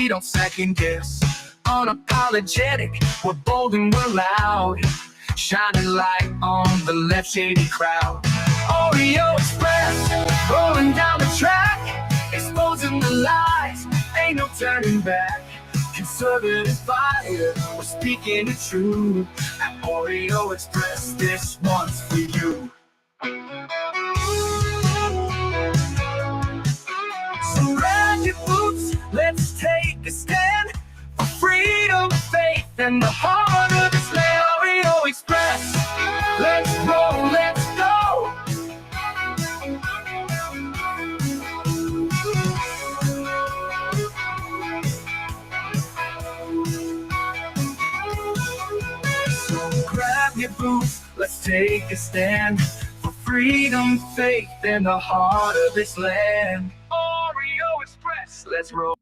we don't second guess. Unapologetic, we're bold and we're loud, shining light on the left shady crowd. Oreo Express, rolling down the track, exposing the lies, ain't no turning back. Conservative fire, we're speaking the truth. At Oreo Express, this one's for you. So grab your boots, let's take a stand for freedom, faith, and the heart of this land. Oreo Express, let's roll, let's go. So grab your boots, let's take a stand for freedom, faith, and the heart of this land. Oreo Express, let's roll.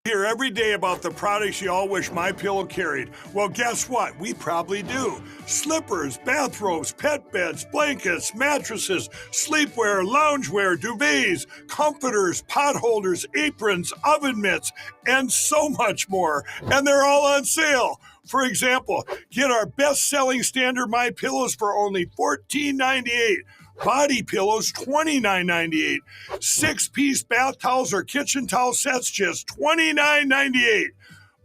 Hear every day about the products you all wish MyPillow carried. Well, guess what? We probably do. Slippers, bathrobes, pet beds, blankets, mattresses, sleepwear, loungewear, duvets, comforters, pot holders, aprons, oven mitts, and so much more. And they're all on sale. For example, get our best-selling standard MyPillows for only $14.98. Body pillows, $29.98. 6-piece bath towels or kitchen towel sets, just $29.98.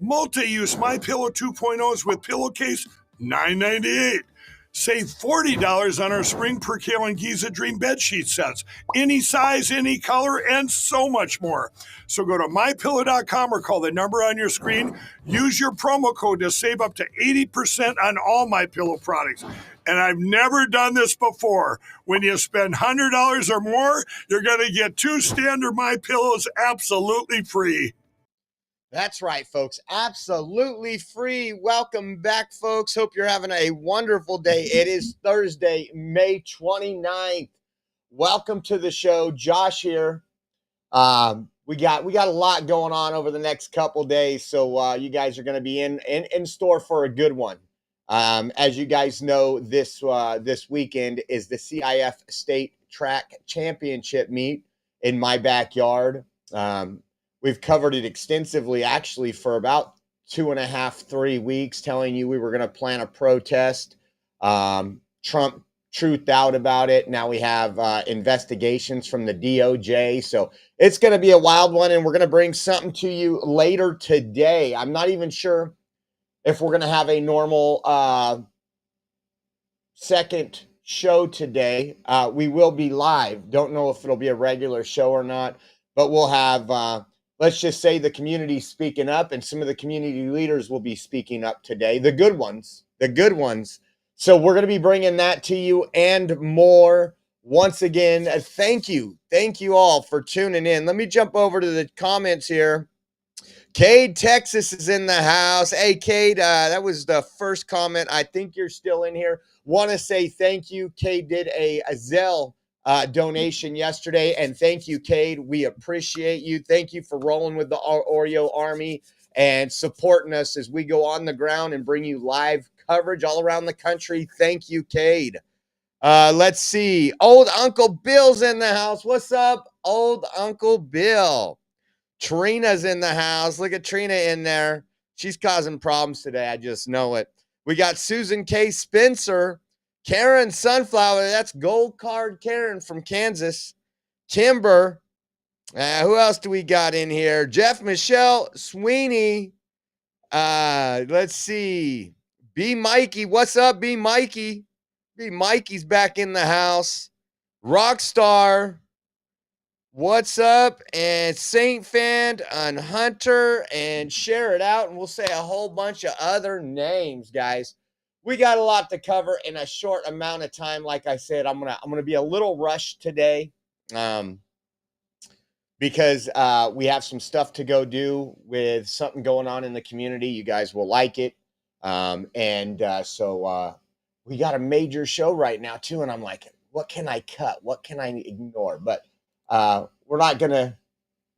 Multi-use MyPillow 2.0s with pillowcase, $9.98. Save $40 on our Spring Percale and Giza Dream bedsheet sets. Any size, any color, and so much more. So go to MyPillow.com or call the number on your screen. Use your promo code to save up to 80% on all MyPillow products. And I've never done this before. When you spend $100 or more, you're going to get 2 standard MyPillows absolutely free. That's right, folks. Absolutely free. Welcome back, folks. Hope you're having a wonderful day. It is Thursday, May 29th. Welcome to the show. Josh here. We got a lot going on over the next couple days, so you guys are going to be in store for a good one. As you guys know, this weekend is the CIF State Track Championship meet in my backyard. We've covered it extensively, actually, for about 2.5, 3 weeks, telling you we were going to plan a protest. Trump truthed out about it. Now we have investigations from the DOJ. So it's going to be a wild one, and we're going to bring something to you later today. I'm not even sure if we're going to have a normal second show today. We will be live. Don't know if it'll be a regular show or not, but we'll have... let's just say the community speaking up, and some of the community leaders will be speaking up today. The good ones. So we're going to be bringing that to you and more. Once again, thank you. Thank you all for tuning in. Let me jump over to the comments here. Cade, Texas is in the house. Hey, Cade, that was the first comment. I think you're still in here. Want to say thank you. Cade did a Zelle donation yesterday, and thank you, Cade. We appreciate you. Thank you for rolling with the Oreo Army and supporting us as we go on the ground and bring you live coverage all around the country. Thank you, Cade. Let's see. Old Uncle Bill's in the house. What's up, Old Uncle Bill? Trina's in the house. Look at Trina in there. She's causing problems today. I just know it. We got Susan K. Spencer. Karen Sunflower, that's Gold Card Karen from Kansas. Timber. Who else do we got in here? Jeff Michelle Sweeney. Let's see. B. Mikey. What's up, B. Mikey? B. Mikey's back in the house. Rockstar. What's up? And Saint Fan and Hunter, and share it out, and we'll say a whole bunch of other names, guys. We got a lot to cover in a short amount of time. Like I said, I'm gonna be a little rushed today, because we have some stuff to go do with something going on in the community. You guys will like it, so we got a major show right now too. And I'm like, what can I cut? What can I ignore? But we're not gonna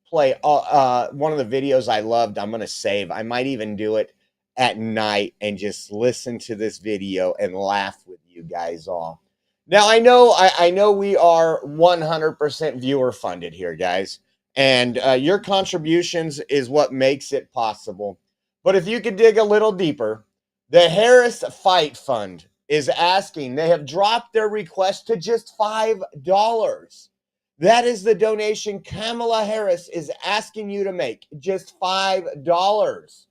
play one of the videos I loved. I'm gonna save. I might even do it at night and just listen to this video and laugh with you guys all. Now, I know we are 100% viewer funded here, guys. And your contributions is what makes it possible. But if you could dig a little deeper, the Harris Fight Fund is asking, they have dropped their request to just $5. That is the donation Kamala Harris is asking you to make, just $5.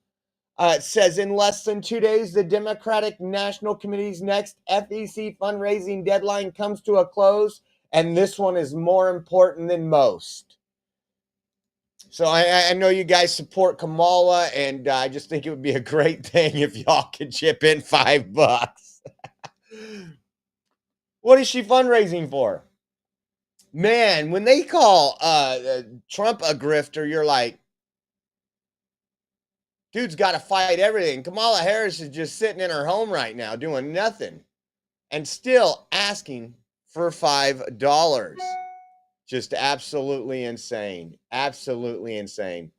It says in less than 2 days, the Democratic National Committee's next FEC fundraising deadline comes to a close, and this one is more important than most. So I know you guys support Kamala, and I just think it would be a great thing if y'all could chip in $5. What is she fundraising for? Man, when they call Trump a grifter, you're like, dude's got to fight everything. Kamala Harris is just sitting in her home right now doing nothing and still asking for $5. Just absolutely insane. Absolutely insane.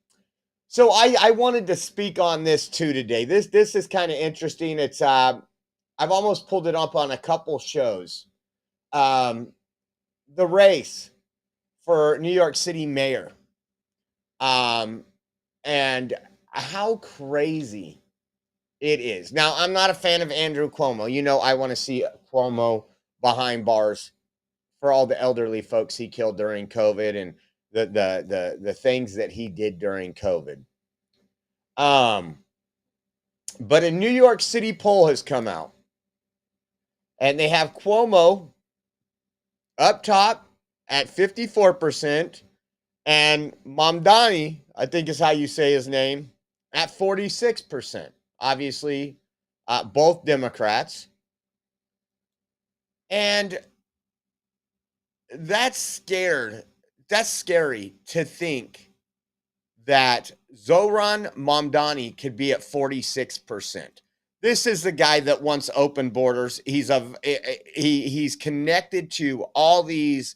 So I wanted to speak on this too today. This is kind of interesting. It's I've almost pulled it up on a couple shows. The race for New York City mayor. And how crazy it is. Now, I'm not a fan of Andrew Cuomo. You know, I want to see Cuomo behind bars for all the elderly folks he killed during COVID and the things that he did during COVID. But a New York City poll has come out, and they have Cuomo up top at 54%, and Mamdani, I think is how you say his name, at 46%. Obviously, both Democrats. And that's scary to think that Zohran Mamdani could be at 46%. This is the guy that wants open borders. He's connected to all these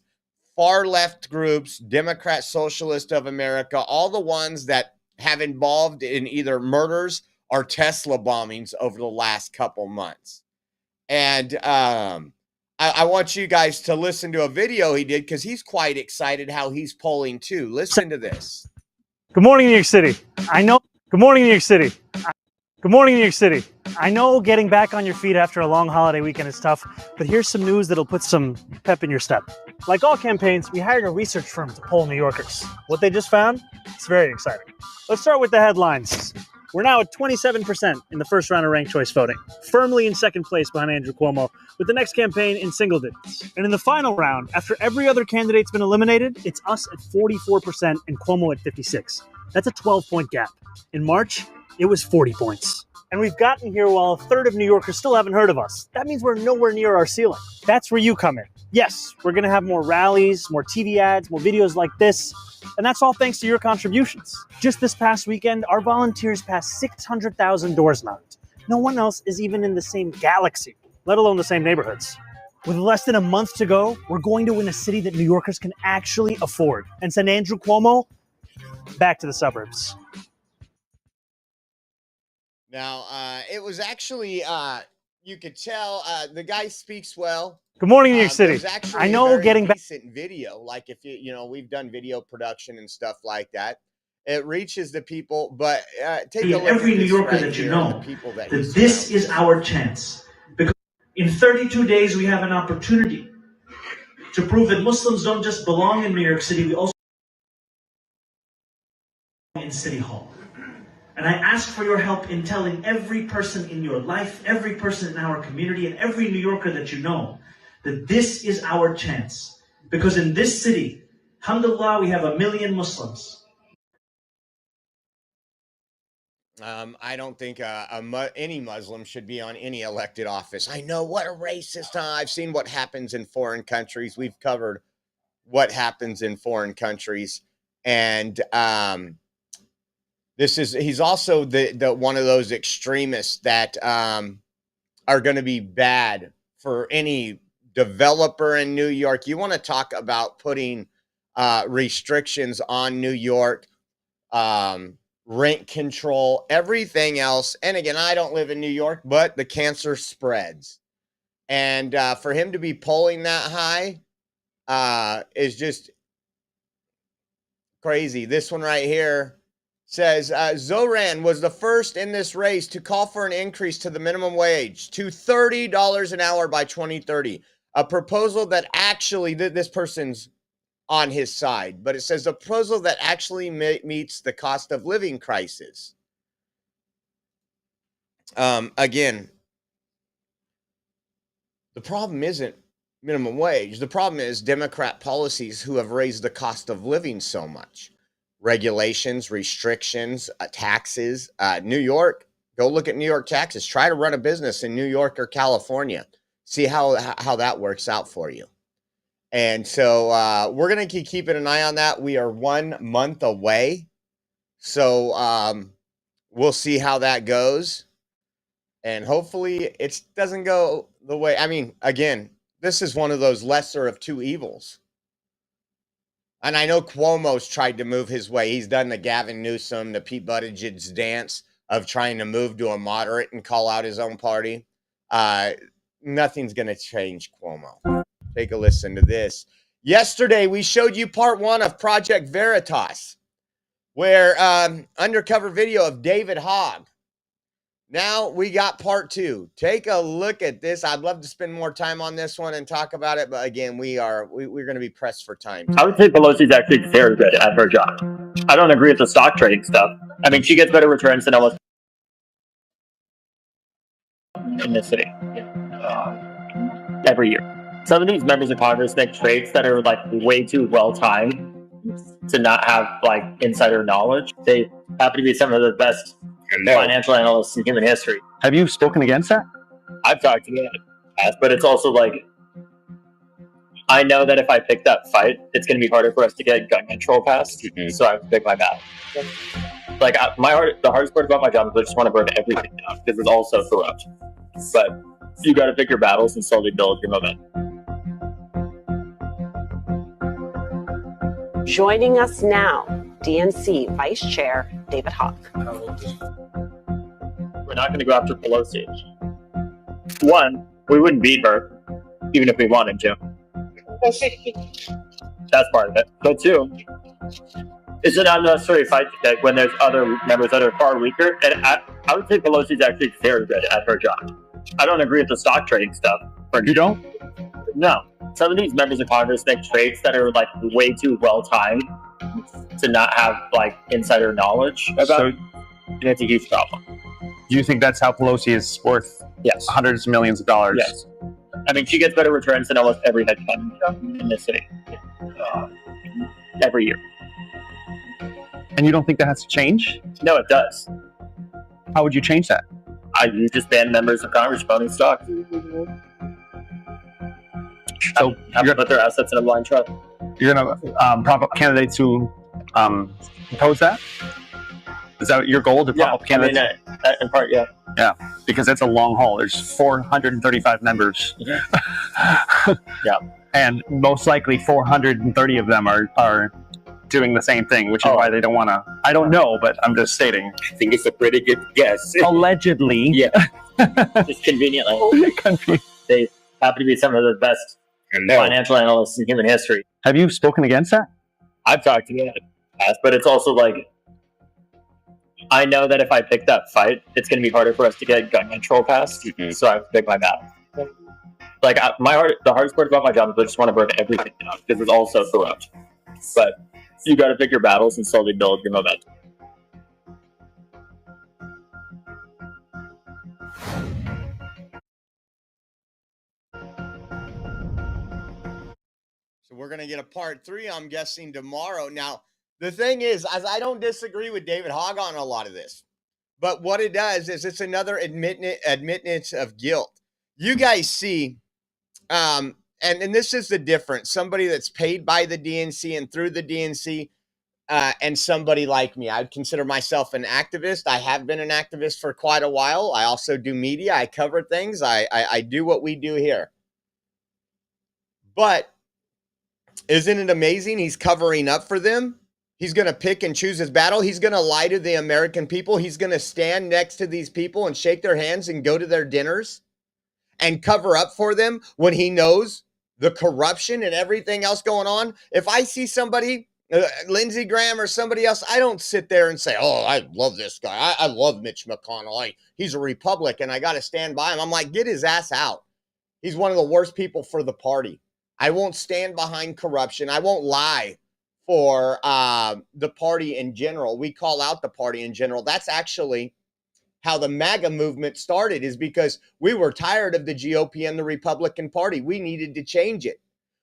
far left groups, Democrat Socialist of America, all the ones that have involved in either murders or Tesla bombings over the last couple months. And I want you guys to listen to a video he did because he's quite excited how he's polling too. Listen to this. Good morning, New York City. Good morning, New York City. Good morning, New York City. I know getting back on your feet after a long holiday weekend is tough, but here's some news that'll put some pep in your step. Like all campaigns, we hired a research firm to poll New Yorkers. What they just found? It's very exciting. Let's start with the headlines. We're now at 27% in the first round of ranked choice voting, firmly in second place behind Andrew Cuomo, with the next campaign in single digits. And in the final round, after every other candidate's been eliminated, it's us at 44% and Cuomo at 56%. That's a 12-point gap. In March, it was 40 points. And we've gotten here while a third of New Yorkers still haven't heard of us. That means we're nowhere near our ceiling. That's where you come in. Yes, we're going to have more rallies, more TV ads, more videos like this. And that's all thanks to your contributions. Just this past weekend, our volunteers passed 600,000 doors knocked. No one else is even in the same galaxy, let alone the same neighborhoods. With less than a month to go, we're going to win a city that New Yorkers can actually afford and send Andrew Cuomo back to the suburbs. Now, it was actually, you could tell the guy speaks well. Good morning, New York City. I know getting back decent video, like if we've done video production and stuff like that. It reaches the people, but take a look every at New this Yorker right that you here, know the people that this is our chance. Because in 32 days, we have an opportunity to prove that Muslims don't just belong in New York City, we also belong in City Hall. And I ask for your help in telling every person in your life, every person in our community, and every New Yorker that you know, that this is our chance. Because in this city, alhamdulillah, we have 1 million Muslims. I don't think any Muslim should be on any elected office. I know, what a racist. I've seen what happens in foreign countries. We've covered what happens in foreign countries. And he's also the one of those extremists that are going to be bad for any developer in New York. You want to talk about putting restrictions on New York, rent control, everything else. And again, I don't live in New York, but the cancer spreads. And for him to be polling that high is just crazy. This one right here says Zoran was the first in this race to call for an increase to the minimum wage to $30 an hour by 2030. A proposal that actually, this person's on his side, but it says a proposal that actually meets the cost of living crisis. Again, the problem isn't minimum wage. The problem is Democrat policies who have raised the cost of living so much. Regulations, restrictions, taxes. New York, go look at New York taxes. Try to run a business in New York or California. See how that works out for you. And so we're going to keep keeping an eye on that. We are 1 month away. So we'll see how that goes. And hopefully it doesn't go the way, I mean, again, this is one of those lesser of two evils. And I know Cuomo's tried to move his way. He's done the Gavin Newsom, the Pete Buttigieg's dance of trying to move to a moderate and call out his own party. Nothing's going to change Cuomo. Take a listen to this. Yesterday, we showed you part 1 of Project Veritas, where undercover video of David Hogg. Now we got part 2. Take a look at this. I'd love to spend more time on this one and talk about it, but again, we're going to be pressed for time. I would say Pelosi's actually very good at her job. I don't agree with the stock trading stuff. I mean, she gets better returns than almost in this city every year. Some of these members of Congress make trades that are like way too well timed to not have like insider knowledge. They happen to be some of the best financial analysts in human history. Have you spoken against that? I've talked to them in the past, but it's also like, I know that if I pick that fight, it's going to be harder for us to get gun control passed. So I have to pick my battle. Like the hardest part about my job is I just want to burn everything down because it's all so corrupt. But you got to pick your battles and slowly build your momentum. Joining us now, DNC Vice Chair David Hogg. We're not going to go after Pelosi. One, we wouldn't beat her, even if we wanted to. That's part of it. But two, it's an unnecessary fight to take when there's other members that are far weaker. And I would say Pelosi's actually very good at her job. I don't agree with the stock trading stuff. You don't? No. Some of these members of Congress make trades that are like way too well timed to not have like insider knowledge about. So, and it's a huge problem. do you think that's how Pelosi is worth Yes. hundreds of millions of dollars? Yes. I mean, she gets better returns than almost every hedge fund in this city every year. And you don't think that has to change? No, it does. How would you change that? You just ban members of Congress from owning stock. So Have to put their assets in a blind trust. you're going to prop up candidates who oppose that? Is that your goal, to prop up candidates? I mean, in part, yeah. Yeah, because that's a long haul. There's 435 members. Yeah. And most likely 430 of them are doing the same thing, which is why they don't want to. I don't know, but I'm just stating. I think it's a pretty good guess. Allegedly. Yeah. Just conveniently. They happen to be some of the best financial analysts in human history. Have you spoken against that? I've talked to them in the past, but it's also like, I know that if I pick that fight, it's going to be harder for us to get gun control passed. So I have to pick my battle. Like the hardest part about my job is I just want to burn everything down because it's all so corrupt. But you got to pick your battles and slowly build your momentum. So we're going to get a part 3, I'm guessing, tomorrow. Now, the thing is, as I don't disagree with David Hogg on a lot of this, but what it does is it's another admittance of guilt. You guys see, and this is the difference. Somebody that's paid by the DNC and through the DNC, and somebody like me. I'd consider myself an activist. I have been an activist for quite a while. I also do media. I cover things. I do what we do here. But isn't it amazing? He's covering up for them. He's going to pick and choose his battle. He's going to lie to the American people. He's going to stand next to these people and shake their hands and go to their dinners and cover up for them when he knows the corruption and everything else going on. If I see somebody Lindsey Graham or somebody else, I don't sit there and say, oh, I love this guy. I love Mitch McConnell. He's a Republican. I got to stand by him. I'm like, get his ass out. He's one of the worst people for the party. I won't stand behind corruption. I won't lie for the party in general. We call out the party in general. That's actually how the MAGA movement started, is because we were tired of the GOP and the Republican Party. We needed to change it.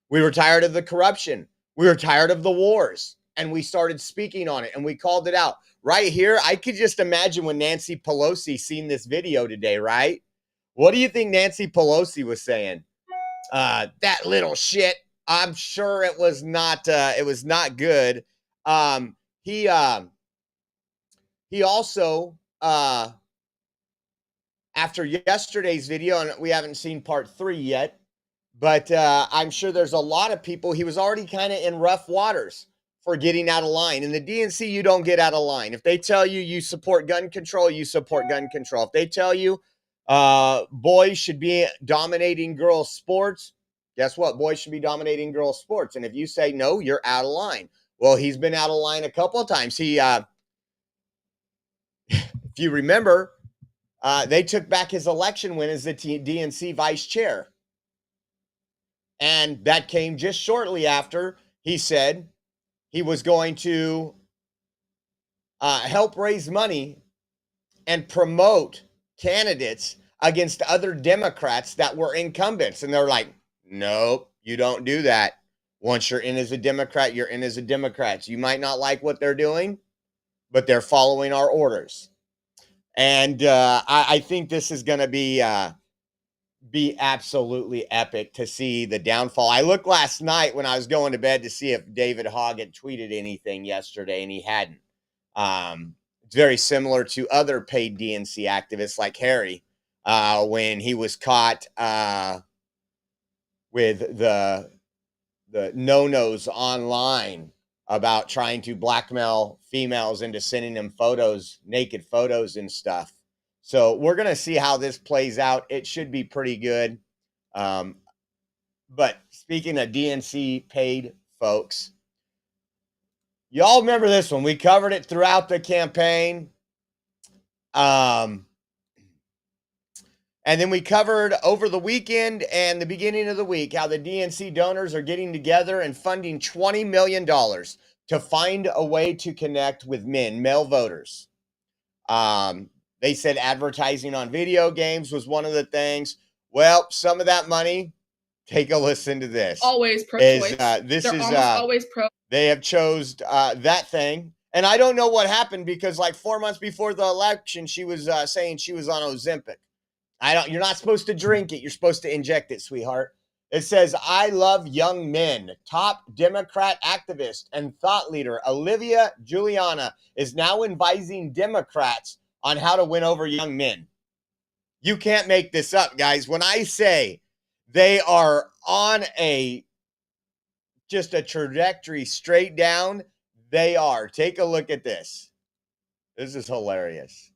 We were tired of the corruption. We were tired of the wars, and we started speaking on it, and we called it out. Right here, I could just imagine when Nancy Pelosi seen this video today, right? What do you think Nancy Pelosi was saying? That little shit. I'm sure it was not good. He also, after yesterday's video, and we haven't seen part 3 yet, but I'm sure there's a lot of people, he was already kind of in rough waters for getting out of line. In the DNC, you don't get out of line. If they tell you you support gun control, you support gun control. If they tell you boys should be dominating girls' sports, guess what? Boys should be dominating girls' sports. And if you say no, you're out of line. Well, he's been out of line a couple of times. He, if you remember, they took back his election win as the DNC vice chair. And that came just shortly after he said he was going to help raise money and promote candidates against other Democrats that were incumbents. And they're like, nope, you don't do that. Once you're in as a Democrat, you're in as a Democrat. You might not like what they're doing, but they're following our orders. And I think this is going to be absolutely epic to see the downfall. I looked last night when I was going to bed to see if David Hogg had tweeted anything yesterday, and he hadn't. It's very similar to other paid DNC activists like Harry, when he was caught with the no-nos online about trying to blackmail females into sending them photos, naked photos and stuff. So we're going to see how this plays out. It should be pretty good. But speaking of DNC paid folks, y'all remember this one. We covered it throughout the campaign. And then we covered over the weekend and the beginning of the week how the DNC donors are getting together and funding $20 million to find a way to connect with male voters. They said advertising on video games was one of the things. Well, some of that money, take a listen to this. Always pro-choice. Always pro. They have chose that thing. And I don't know what happened because like 4 months before the election, she was saying she was on Ozempic. You're not supposed to drink it. You're supposed to inject it, sweetheart. It says, I love young men. Top Democrat activist and thought leader Olivia Juliana is now advising Democrats on how to win over young men. You can't make this up, guys. When I say they are on just a trajectory straight down, they are. Take a look at this. This is hilarious.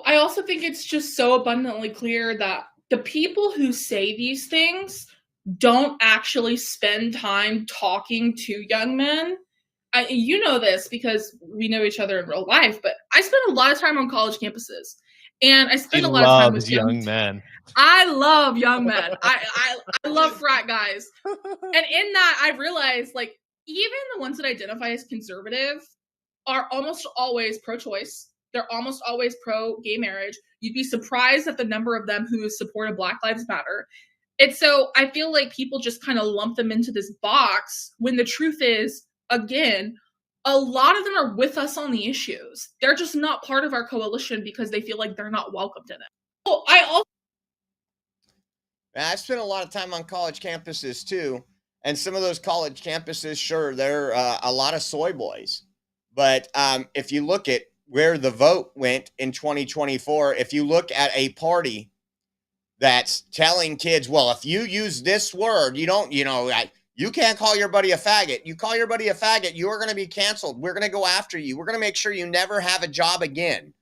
I also think it's just so abundantly clear that the people who say these things don't actually spend time talking to young men. You know this because we know each other in real life, but I spend a lot of time on college campuses, and I spend a lot of time with young men. I love young men. I love frat guys, and in that I realize like even the ones that identify as conservative are almost always pro-choice. They're almost always pro-gay marriage. You'd be surprised at the number of them who supported Black Lives Matter. And so I feel like people just kind of lump them into this box when the truth is, again, a lot of them are with us on the issues. They're just not part of our coalition because they feel like they're not welcomed in it. Well, I spent a lot of time on college campuses too. And some of those college campuses, sure, they're a lot of soy boys. But if you look at where the vote went in 2024, if you look at a party that's telling kids, well, if you use this word, you can't call your buddy a faggot. You call your buddy a faggot, you are going to be canceled. We're going to go after you. We're going to make sure you never have a job again.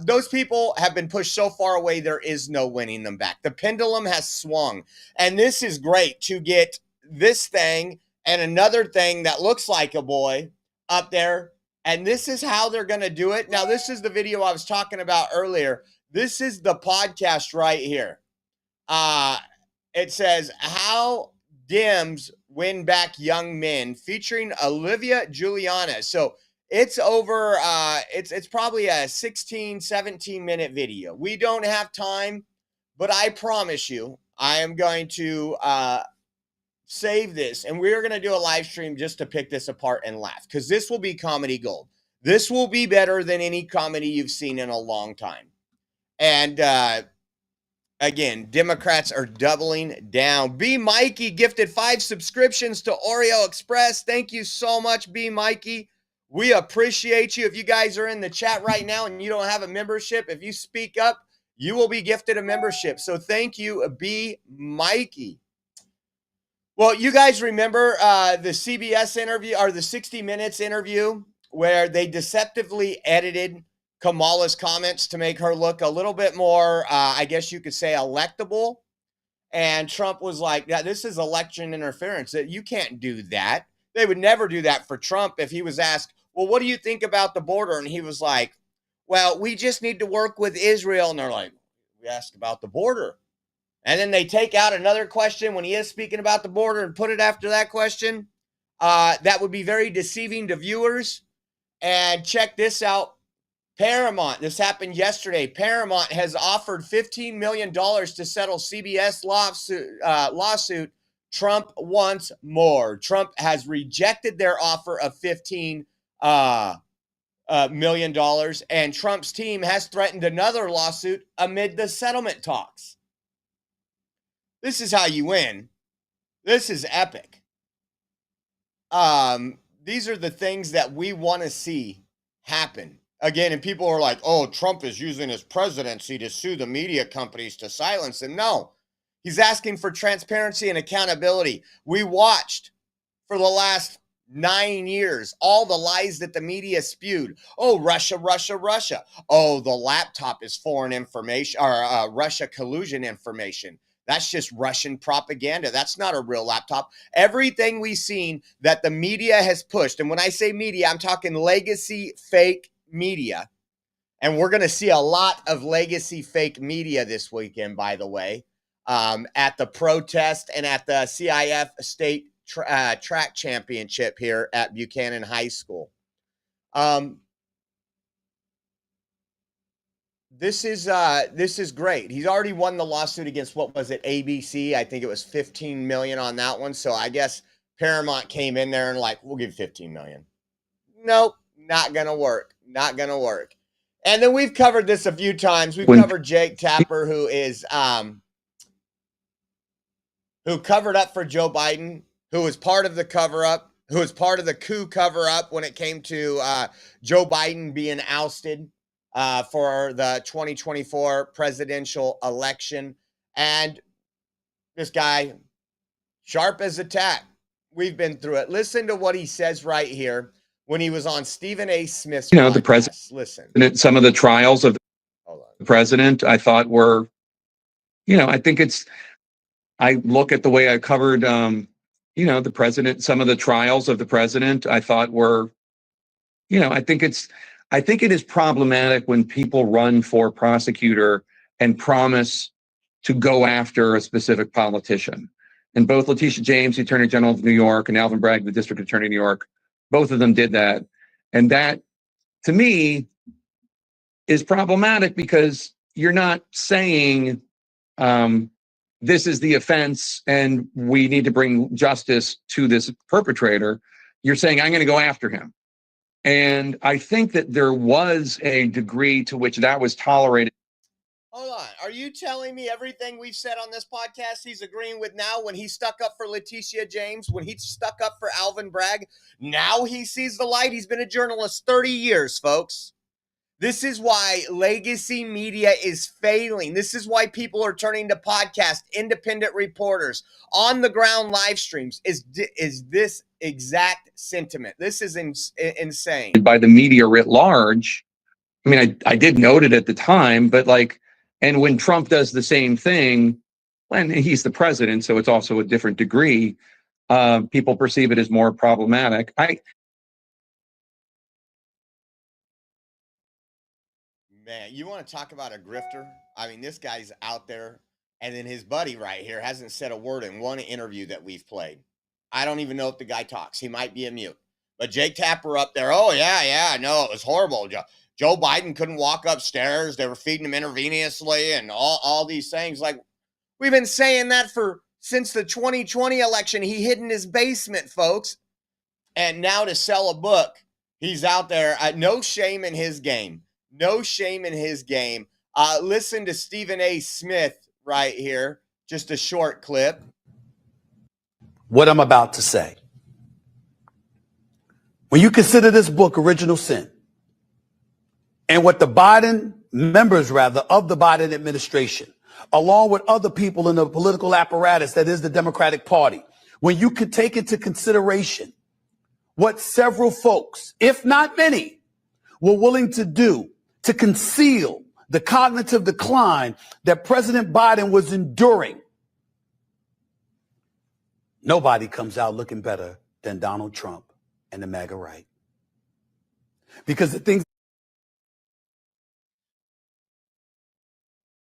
Those people have been pushed so far away, there is no winning them back. The pendulum has swung. And this is great to get this thing and another thing that looks like a boy up there. And this is how they're going to do it. Now, this is the video I was talking about earlier. This is the podcast right here. It says, How Dems Win Back Young Men, featuring Olivia Juliana. So it's over, it's probably a 16, 17-minute video. We don't have time, but I promise you, I am going to save this, and we're going to do a live stream just to pick this apart and laugh, because this will be comedy gold. This will be better than any comedy you've seen in a long time. And again, Democrats are doubling down. B. Mikey gifted 5 subscriptions to Oreo Express. Thank you so much, B. Mikey. We appreciate you. If you guys are in the chat right now and you don't have a membership, if you speak up, you will be gifted a membership. So thank you, B. Mikey. Well, you guys remember the CBS interview, or the 60 Minutes interview, where they deceptively edited Kamala's comments to make her look a little bit more, I guess you could say, electable. And Trump was like, yeah, this is election interference. You can't do that. They would never do that for Trump. If he was asked, well, what do you think about the border? And he was like, well, we just need to work with Israel. And they're like, we asked about the border. And then they take out another question when he is speaking about the border and put it after that question. That would be very deceiving to viewers. And check this out. Paramount, this happened yesterday. Paramount has offered $15 million to settle CBS lawsuit. Trump wants more. Trump has rejected their offer of $15 million, and Trump's team has threatened another lawsuit amid the settlement talks. This is how you win. This is epic. These are the things that we want to see happen. Again, and people are like, oh, Trump is using his presidency to sue the media companies to silence him. No, he's asking for transparency and accountability. We watched for the last 9 years all the lies that the media spewed. Oh, Russia, Russia, Russia. Oh, the laptop is foreign information, or Russia collusion information. That's just Russian propaganda. That's not a real laptop. Everything we've seen that the media has pushed, and when I say media, I'm talking legacy fake media. And we're going to see a lot of legacy fake media this weekend, by the way, at the protest and at the CIF state track championship here at Buchanan High School. This is great. He's already won the lawsuit against, what was it, ABC? I think it was $15 million on that one. So I guess Paramount came in there and like, we'll give $15 million. Nope, not gonna work. Not gonna work. And then we've covered this a few times. We've covered Jake Tapper, who covered up for Joe Biden, who was part of the cover-up, who was part of the coup cover-up when it came to Joe Biden being ousted for the 2024 presidential election. And this guy, sharp as a tack. We've been through it. Listen to what he says right here when he was on Stephen A. Smith's podcast. The president. Listen. Some of the trials of the president, I thought were, I look at the way I covered, the president, some of the trials of the president, I thought were, I think it is problematic when people run for prosecutor and promise to go after a specific politician. And both Letitia James, the Attorney General of New York, and Alvin Bragg, the District Attorney of New York, both of them did that. And that, to me, is problematic because you're not saying this is the offense and we need to bring justice to this perpetrator. You're saying, I'm going to go after him. And I think that there was a degree to which that was tolerated. Hold on. Are you telling me everything we've said on this podcast he's agreeing with now when he stuck up for Letitia James, when he stuck up for Alvin Bragg? Now he sees the light. He's been a journalist 30 years, folks. This is why legacy media is failing. This is why people are turning to podcasts, independent reporters, on the ground live streams, is this exact sentiment. This is insane. By the media writ large, I mean, I did note it at the time, but like, and when Trump does the same thing, and he's the president, so it's also a different degree, people perceive it as more problematic. Man, you want to talk about a grifter? I mean, this guy's out there, and then his buddy right here hasn't said a word in one interview that we've played. I don't even know if the guy talks. He might be a mute. But Jake Tapper up there, oh, yeah, no, it was horrible. Joe Biden couldn't walk upstairs. They were feeding him intravenously and all these things. Like, we've been saying that since the 2020 election. He hid in his basement, folks. And now to sell a book, he's out there. No shame in his game. No shame in his game. Listen to Stephen A. Smith right here. Just a short clip. What I'm about to say. When you consider this book Original Sin and what the Biden members, rather, of the Biden administration, along with other people in the political apparatus that is the Democratic Party, when you could take into consideration what several folks, if not many, were willing to do to conceal the cognitive decline that President Biden was enduring, nobody comes out looking better than Donald Trump and the MAGA right. Because the things.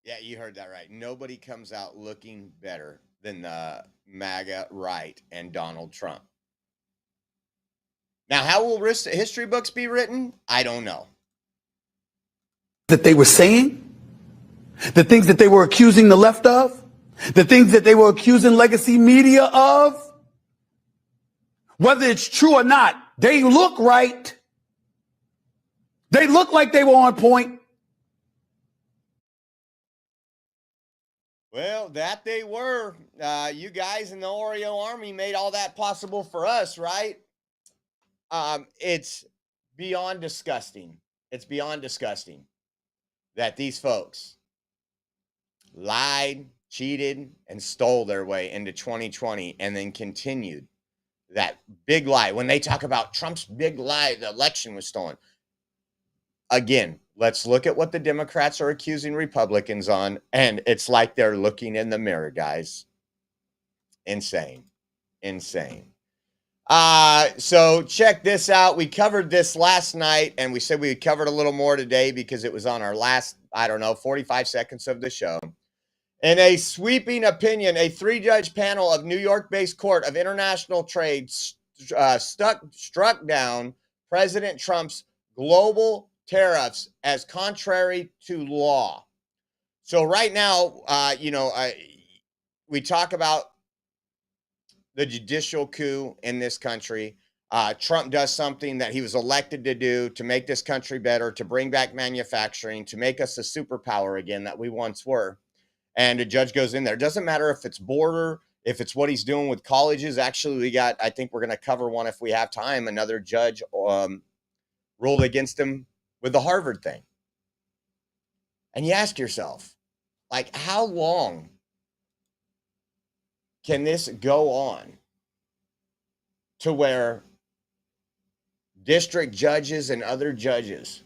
Yeah, you heard that right. Nobody comes out looking better than the MAGA right and Donald Trump. Now, how will history books be written? I don't know. That they were saying, the things that they were accusing the left of, the things that they were accusing legacy media of, whether it's true or not, they look right. They look like they were on point. Well, that they were. You guys in the Oreo Army made all that possible for us, right? It's beyond disgusting. It's beyond disgusting that these folks lied, cheated, and stole their way into 2020 and then continued that big lie. When they talk about Trump's big lie, the election was stolen. Again, let's look at what the Democrats are accusing Republicans on, and it's like they're looking in the mirror, guys. Insane. So check this out. We covered this last night, and we said we covered a little more today because it was on our last, 45 seconds of the show. In a sweeping opinion, a 3-judge panel of New York-based Court of International Trade struck down President Trump's global tariffs as contrary to law. So right now, we talk about the judicial coup in this country. Trump does something that he was elected to do to make this country better, to bring back manufacturing, to make us a superpower again that we once were. And a judge goes in there. It doesn't matter if it's border, if it's what he's doing with colleges. Actually, I think we're going to cover one if we have time. Another judge ruled against him with the Harvard thing. And you ask yourself, like, how long can this go on to where district judges and other judges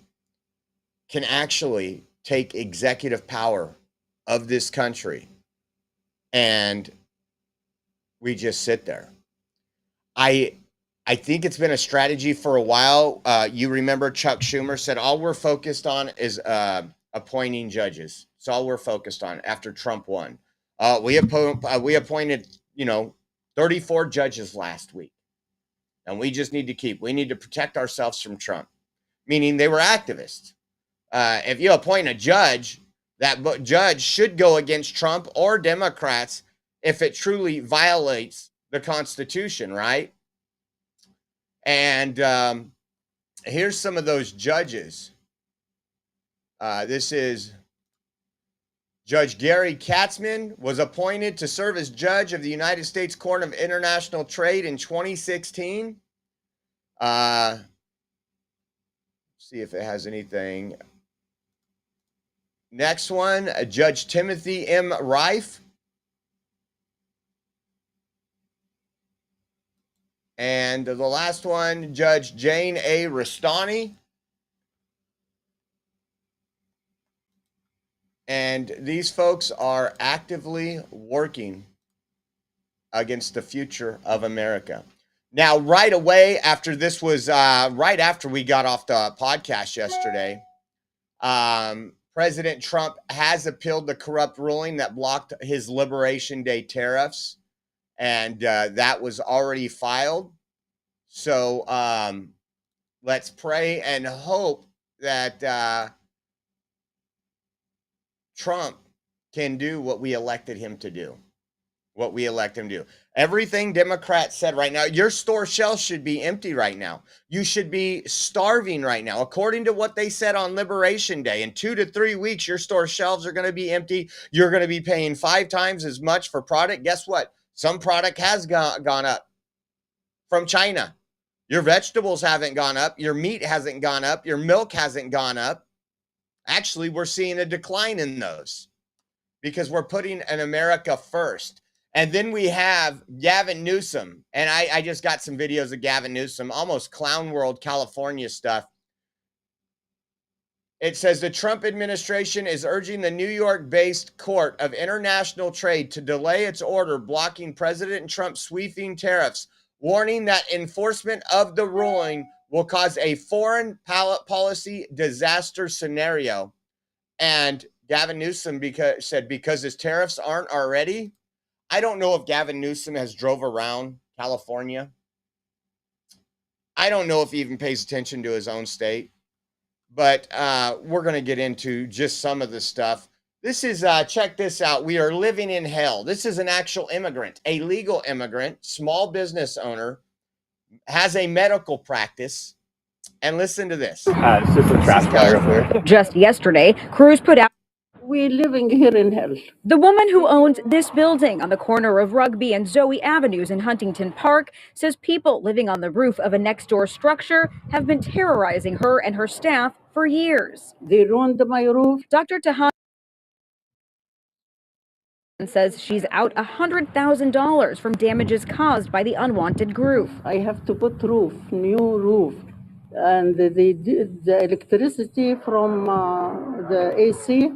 can actually take executive power of this country and we just sit there? I think it's been a strategy for a while. You remember Chuck Schumer said all we're focused on is appointing judges. It's all we're focused on after Trump won. We appointed 34 judges last week, and we just need to protect ourselves from Trump, meaning they were activists. If you appoint a judge, that judge should go against Trump or Democrats if it truly violates the Constitution, right? And here's some of those judges. This is Judge Gary Katzman was appointed to serve as judge of the United States Court of International Trade in 2016. See if it has anything. Next one, Judge Timothy M. Rife. And the last one, Judge Jane A. Rustani. And these folks are actively working against the future of America. Now, right away after this was, right after we got off the podcast yesterday, President Trump has appealed the corrupt ruling that blocked his Liberation Day tariffs, and that was already filed. So let's pray and hope that Trump can do what we elected him to do. What we elect him to do. Everything Democrats said right now, your store shelves should be empty right now. You should be starving right now. According to what they said on Liberation Day, in 2 to 3 weeks, your store shelves are going to be empty. You're going to be paying 5 times as much for product. Guess what? Some product has gone up from China. Your vegetables haven't gone up. Your meat hasn't gone up. Your milk hasn't gone up. Actually, we're seeing a decline in those because we're putting an America first. And then we have Gavin Newsom. And I just got some videos of Gavin Newsom, almost Clown World, California stuff. It says the Trump administration is urging the New York-based Court of International Trade to delay its order blocking President Trump's sweeping tariffs, warning that enforcement of the ruling will cause a foreign policy disaster scenario. And Gavin Newsom said because his tariffs aren't already. I don't know if Gavin Newsom has drove around California. I don't know if he even pays attention to his own state. But we're going to get into just some of the stuff. This is, check this out. We are living in hell. This is an actual immigrant, a legal immigrant, small business owner, has a medical practice. And listen to this. It's just a trash fire up there. Just yesterday, Cruz put out. We're living here in hell. The woman who owns this building on the corner of Rugby and Zoe Avenues in Huntington Park says people living on the roof of a next-door structure have been terrorizing her and her staff for years. They ruined my roof. Dr. Tahan says she's out $100,000 from damages caused by the unwanted roof. I have to put new roof. And the electricity from the AC,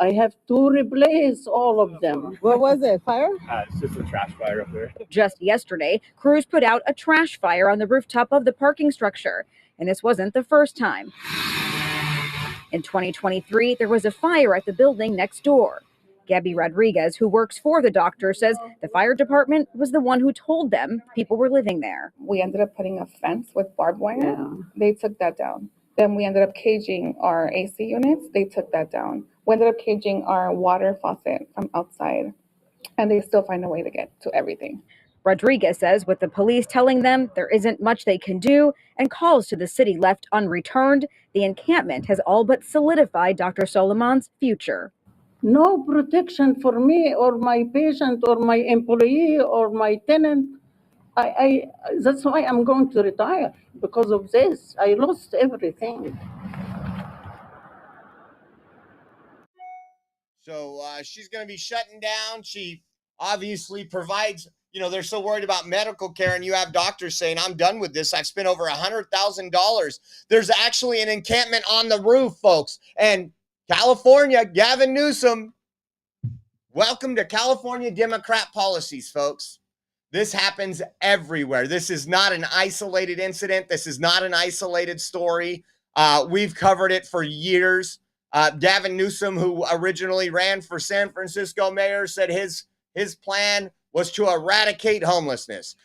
I have to replace all of them. What was it, fire? It's just a trash fire up there. Just yesterday, Cruz put out a trash fire on the rooftop of the parking structure, and this wasn't the first time. In 2023, there was a fire at the building next door. Gabby Rodriguez, who works for the doctor, says the fire department was the one who told them people were living there. We ended up putting a fence with barbed wire. Yeah. They took that down. Then we ended up caging our AC units. They took that down. We ended up caging our water faucet from outside. And they still find a way to get to everything. Rodriguez says with the police telling them there isn't much they can do and calls to the city left unreturned, the encampment has all but solidified Dr. Solomon's future. No protection for me or my patient or my employee or my tenant. That's why I'm going to retire, because of this. I lost everything. So she's going to be shutting down. She obviously provides, they're so worried about medical care, and you have doctors saying, I'm done with this. I've spent over $100,000. There's actually an encampment on the roof, folks. And California, Gavin Newsom, welcome to California Democrat policies, folks. This happens everywhere. This is not an isolated incident. This is not an isolated story. We've covered it for years. Gavin Newsom, who originally ran for San Francisco mayor, said his plan was to eradicate homelessness.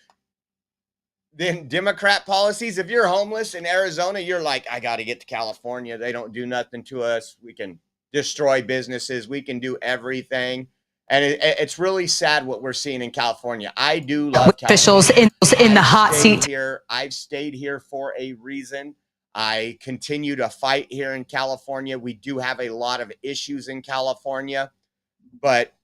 Then Democrat policies, if you're homeless in Arizona, you're like, I got to get to California. They don't do nothing to us. We can destroy businesses. We can do everything. And it's really sad what we're seeing in California. I do love officials in the hot seat here. I've stayed here for a reason. I continue to fight here in California. We do have a lot of issues in California, but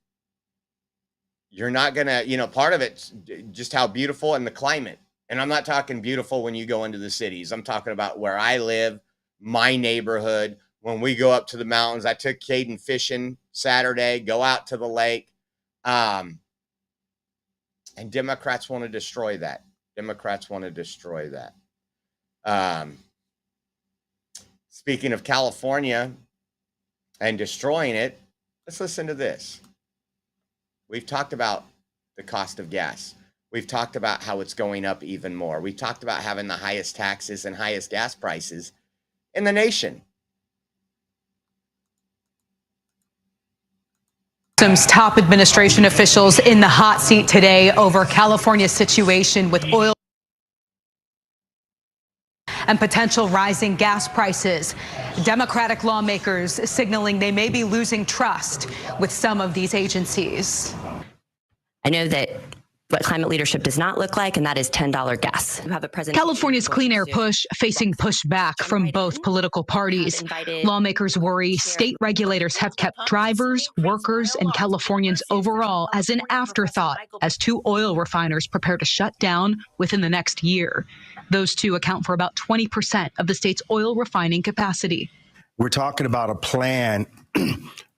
you're not going to, part of it's just how beautiful and the climate. And I'm not talking beautiful when you go into the cities. I'm talking about where I live, my neighborhood. When we go up to the mountains, I took Caden fishing Saturday, go out to the lake. And Democrats want to destroy that. Speaking of California and destroying it, Let's listen to this. We've talked about the cost of gas. We've talked about how it's going up even more. We've talked about having the highest taxes and highest gas prices in the nation. Some top administration officials in the hot seat today over California's situation with oil and potential rising gas prices. Democratic lawmakers signaling they may be losing trust with some of these agencies. I know that what climate leadership does not look like, and that is $10 gas. You have a president. California's clean air push facing pushback from both political parties. Lawmakers worry state regulators have kept drivers, workers, and Californians overall as an afterthought as 2 oil refiners prepare to shut down within the next year. Those 2 account for about 20% of the state's oil refining capacity. We're talking about a plan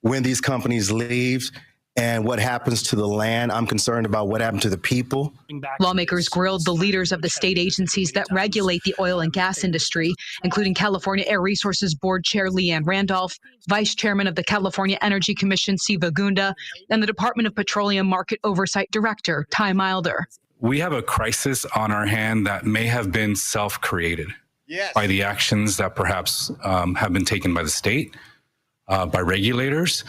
when these companies leave and what happens to the land. I'm concerned about what happened to the people. Lawmakers grilled the leaders of the state agencies that regulate the oil and gas industry, including California Air Resources Board Chair Leanne Randolph, Vice Chairman of the California Energy Commission Siva Gunda, and the Department of Petroleum Market Oversight Director Ty Milder. We have a crisis on our hand that may have been self-created by the actions that perhaps have been taken by the state, by regulators.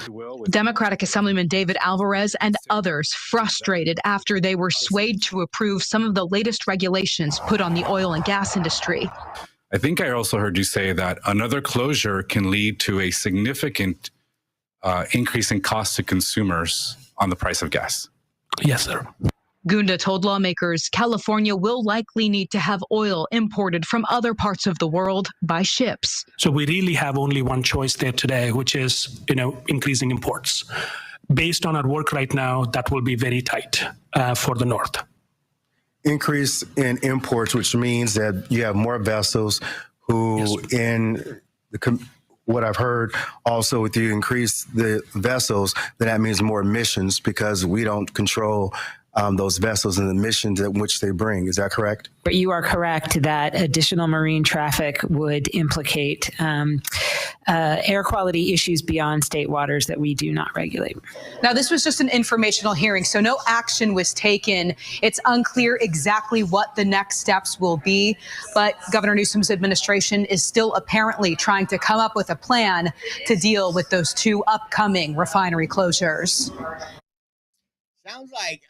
Democratic Assemblyman David Alvarez and others frustrated after they were swayed to approve some of the latest regulations put on the oil and gas industry. I think I also heard you say that another closure can lead to a significant increase in cost to consumers on the price of gas. Yes, sir. Gunda told lawmakers California will likely need to have oil imported from other parts of the world by ships. So we really have only one choice there today, which is, increasing imports. Based on our work right now, that will be very tight for the North. Increase in imports, which means that you have more vessels who what I've heard also with you increase the vessels, then that means more emissions because we don't control those vessels and the emissions at which they bring. Is that correct? But you are correct that additional marine traffic would implicate air quality issues beyond state waters that we do not regulate. Now, this was just an informational hearing, so no action was taken. It's unclear exactly what the next steps will be, but Governor Newsom's administration is still apparently trying to come up with a plan to deal with those 2 upcoming refinery closures. Sounds like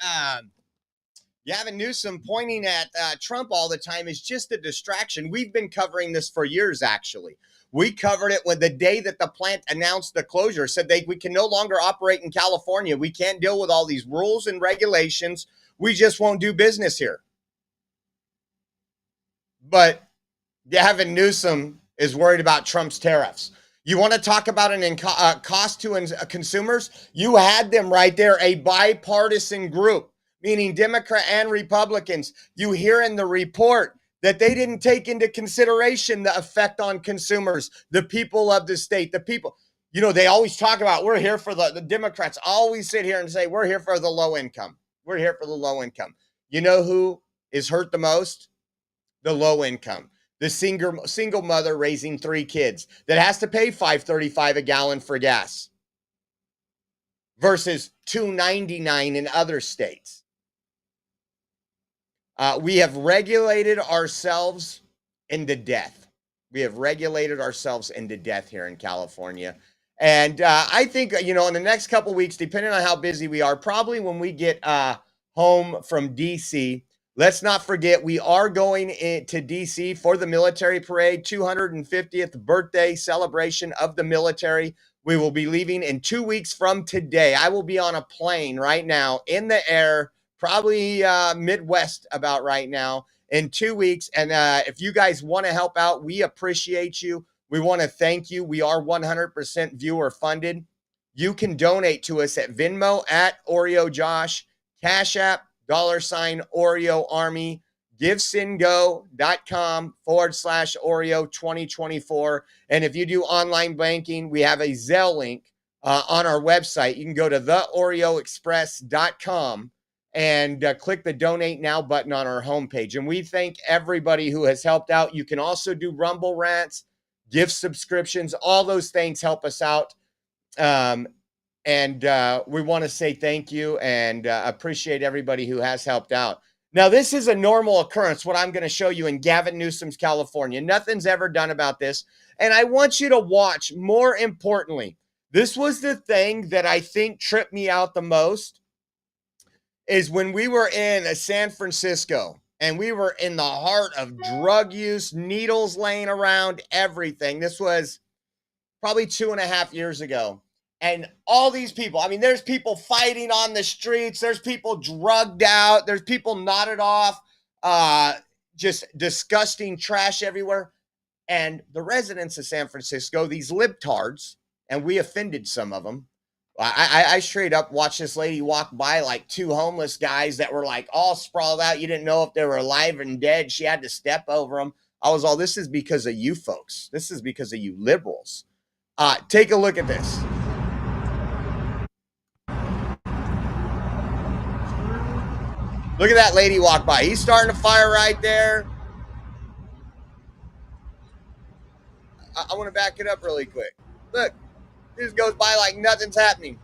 Gavin Newsom pointing at Trump all the time is just a distraction. We've been covering this for years, actually. We covered it when the day that the plant announced the closure, said we can no longer operate in California. We can't deal with all these rules and regulations. We just won't do business here. But Gavin Newsom is worried about Trump's tariffs. You want to talk about an cost to consumers? You had them right there, a bipartisan group, meaning Democrat and Republicans. You hear in the report that they didn't take into consideration the effect on consumers, the people of the state, the people. They always talk about we're here for the Democrats always sit here and say we're here for the low income. We're here for the low income. You know who is hurt the most? The low income. The single mother raising 3 kids that has to pay $5.35 a gallon for gas versus $2.99 in other states. We have regulated ourselves into death. We have regulated ourselves into death here in California. And I think, in the next couple of weeks, depending on how busy we are, probably when we get home from D.C., let's not forget, we are going to D.C. for the military parade, 250th birthday celebration of the military. We will be leaving in 2 weeks from today. I will be on a plane right now in the air, probably Midwest about right now, in 2 weeks. And if you guys want to help out, we appreciate you. We want to thank you. We are 100% viewer funded. You can donate to us at Venmo at Oreo Josh, Cash App, $Oreo Army, givesendgo.com/Oreo 2024. And if you do online banking, we have a Zelle link on our website. You can go to theoreoexpress.com and click the donate now button on our homepage. And we thank everybody who has helped out. You can also do Rumble rants, gift subscriptions, all those things help us out. And we want to say thank you and appreciate everybody who has helped out. Now, this is a normal occurrence, what I'm going to show you in Gavin Newsom's California. Nothing's ever done about this. And I want you to watch, more importantly, this was the thing that I think tripped me out the most, is when we were in San Francisco and we were in the heart of drug use, needles laying around, everything. This was probably 2.5 years ago. And all these people, I mean, there's people fighting on the streets. There's people drugged out. There's people knotted off, just disgusting trash everywhere. And the residents of San Francisco, these libtards, and we offended some of them. I straight up watched this lady walk by like two homeless guys that were like all sprawled out. You didn't know if they were alive and dead. She had to step over them. I was all, this is because of you folks. This is because of you liberals. Take a look at this. Look at that lady walk by. He's starting a fire right there. I want to back it up really quick. Look, this goes by like nothing's happening.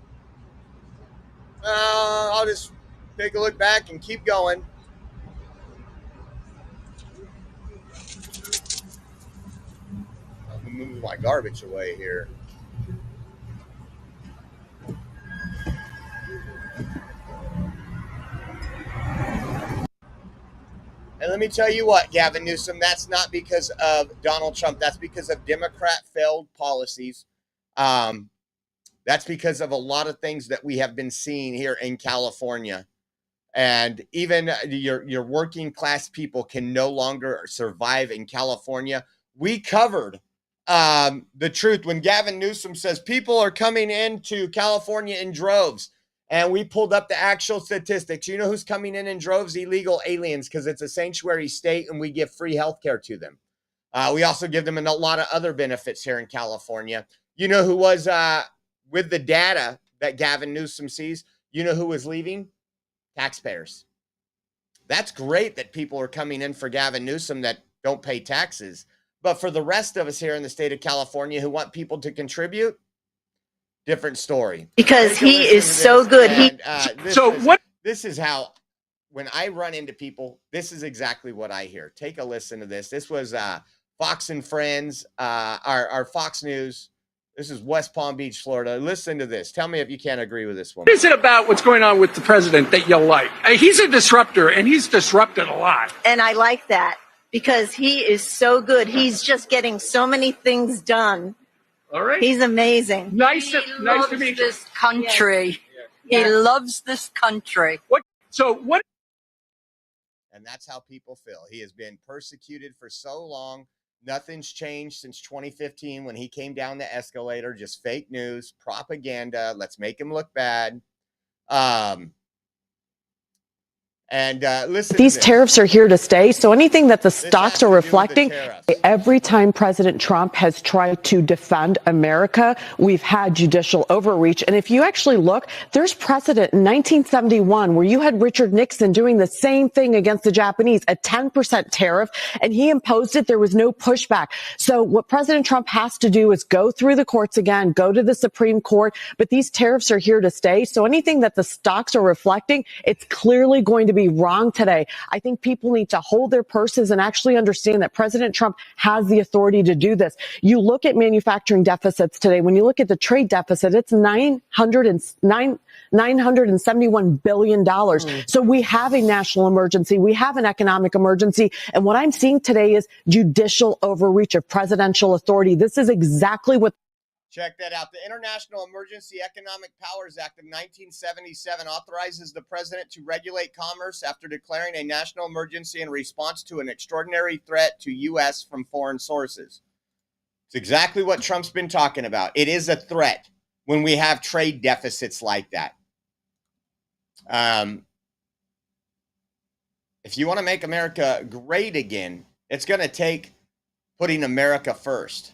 I'll just take a look back and keep going. Let me move my garbage away here. And let me tell you what, Gavin Newsom, that's not because of Donald Trump. That's because of Democrat failed policies. That's because of a lot of things that we have been seeing here in California. And even your working class people can no longer survive in California. We covered the truth when Gavin Newsom says people are coming into California in droves. And we pulled up the actual statistics. You know who's coming in droves? Illegal aliens, because it's a sanctuary state and we give free health care to them. We also give them a lot of other benefits here in California. You know who was with the data that Gavin Newsom sees? You know who was leaving? Taxpayers. That's great that people are coming in for Gavin Newsom that don't pay taxes. But for the rest of us here in the state of California who want people to contribute, different story. Because he is so good. This is how, when I run into people, this is exactly what I hear. Take a listen to this. This was Fox and Friends, our Fox News. This is West Palm Beach, Florida. Listen to this. Tell me if you can't agree with this woman. What is it about what's going on with the president that you like? He's a disruptor, and he's disrupted a lot. And I like that because he is so good. He's just getting so many things done. All right. He's amazing. Nice to meet you. This country. Yes. He loves this country. And that's how people feel. He has been persecuted for so long. Nothing's changed since 2015 when he came down the escalator. Just fake news, propaganda. Let's make him look bad. Listen, these tariffs are here to stay. So anything that the stocks are reflecting, every time President Trump has tried to defend America, we've had judicial overreach. And if you actually look, there's precedent in 1971 where you had Richard Nixon doing the same thing against the Japanese, a 10% tariff, and he imposed it. There was no pushback. So what President Trump has to do is go through the courts again, go to the Supreme Court. But these tariffs are here to stay. So anything that the stocks are reflecting, it's clearly going to be wrong today. I think people need to hold their purses and actually understand that President Trump has the authority to do this. You look at manufacturing deficits today. When you look at the trade deficit, it's $971 billion. So we have a national emergency. We have an economic emergency. And what I'm seeing today is judicial overreach of presidential authority. This is exactly what. Check that out. The International Emergency Economic Powers Act of 1977 authorizes the president to regulate commerce after declaring a national emergency in response to an extraordinary threat to U.S. from foreign sources. It's exactly what Trump's been talking about. It is a threat when we have trade deficits like that. If you want to make America great again, it's going to take putting America first.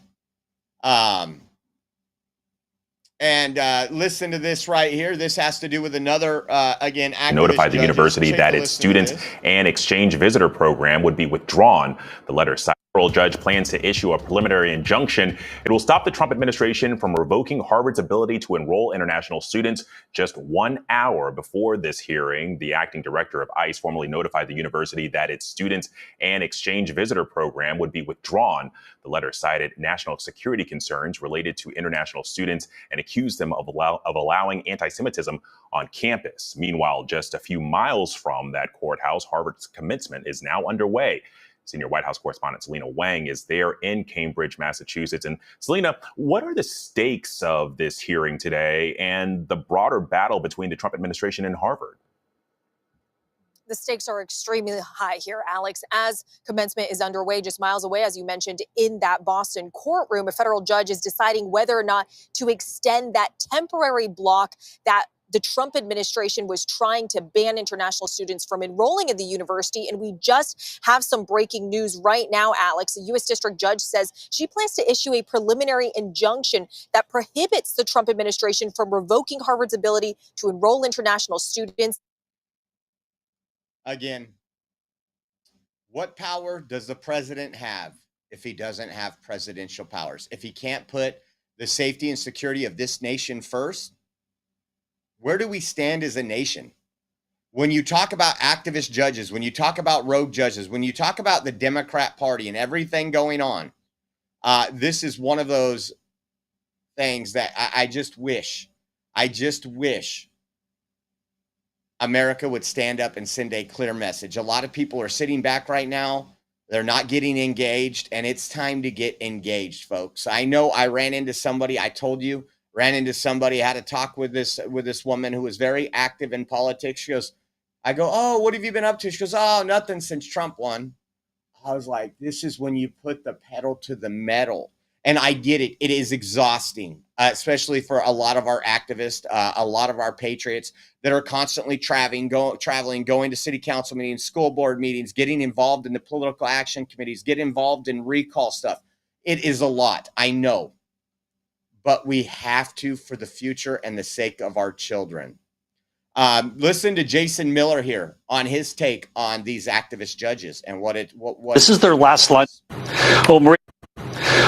Listen to this right here. This has to do with another, again, notified the university that its student and exchange visitor program would be withdrawn. The letter cited federal judge plans to issue a preliminary injunction. It will stop the Trump administration from revoking Harvard's ability to enroll international students. Just 1 hour before this hearing, the acting director of ICE formally notified the university that its students and exchange visitor program would be withdrawn. The letter cited national security concerns related to international students and accused them of allowing anti-Semitism on campus. Meanwhile, just a few miles from that courthouse, Harvard's commencement is now underway. Senior White House correspondent Selena Wang is there in Cambridge, Massachusetts. And Selena, what are the stakes of this hearing today and the broader battle between the Trump administration and Harvard? The stakes are extremely high here, Alex, as commencement is underway just miles away, as you mentioned, in that Boston courtroom. A federal judge is deciding whether or not to extend that temporary block that the Trump administration was trying to ban international students from enrolling in the university. And we just have some breaking news right now, Alex. The U.S. District Judge says she plans to issue a preliminary injunction that prohibits the Trump administration from revoking Harvard's ability to enroll international students. Again, what power does the president have if he doesn't have presidential powers? If he can't put the safety and security of this nation first? Where do we stand as a nation? When you talk about activist judges, when you talk about rogue judges, when you talk about the Democrat Party and everything going on, this is one of those things that I just wish America would stand up and send a clear message. A lot of people are sitting back right now. They're not getting engaged, and it's time to get engaged, folks. I know I ran into somebody, I told you, had a talk with this woman who was very active in politics. She goes, I go, oh, what have you been up to? She goes, oh, nothing since Trump won. I was like, this is when you put the pedal to the metal. And I get it. It is exhausting, especially for a lot of our activists, a lot of our patriots that are constantly traveling, going to city council meetings, school board meetings, getting involved in the political action committees, get involved in recall stuff. It is a lot, I know. But we have to for the future and the sake of our children. Listen to Jason Miller here on his take on these activist judges and what this is their last line.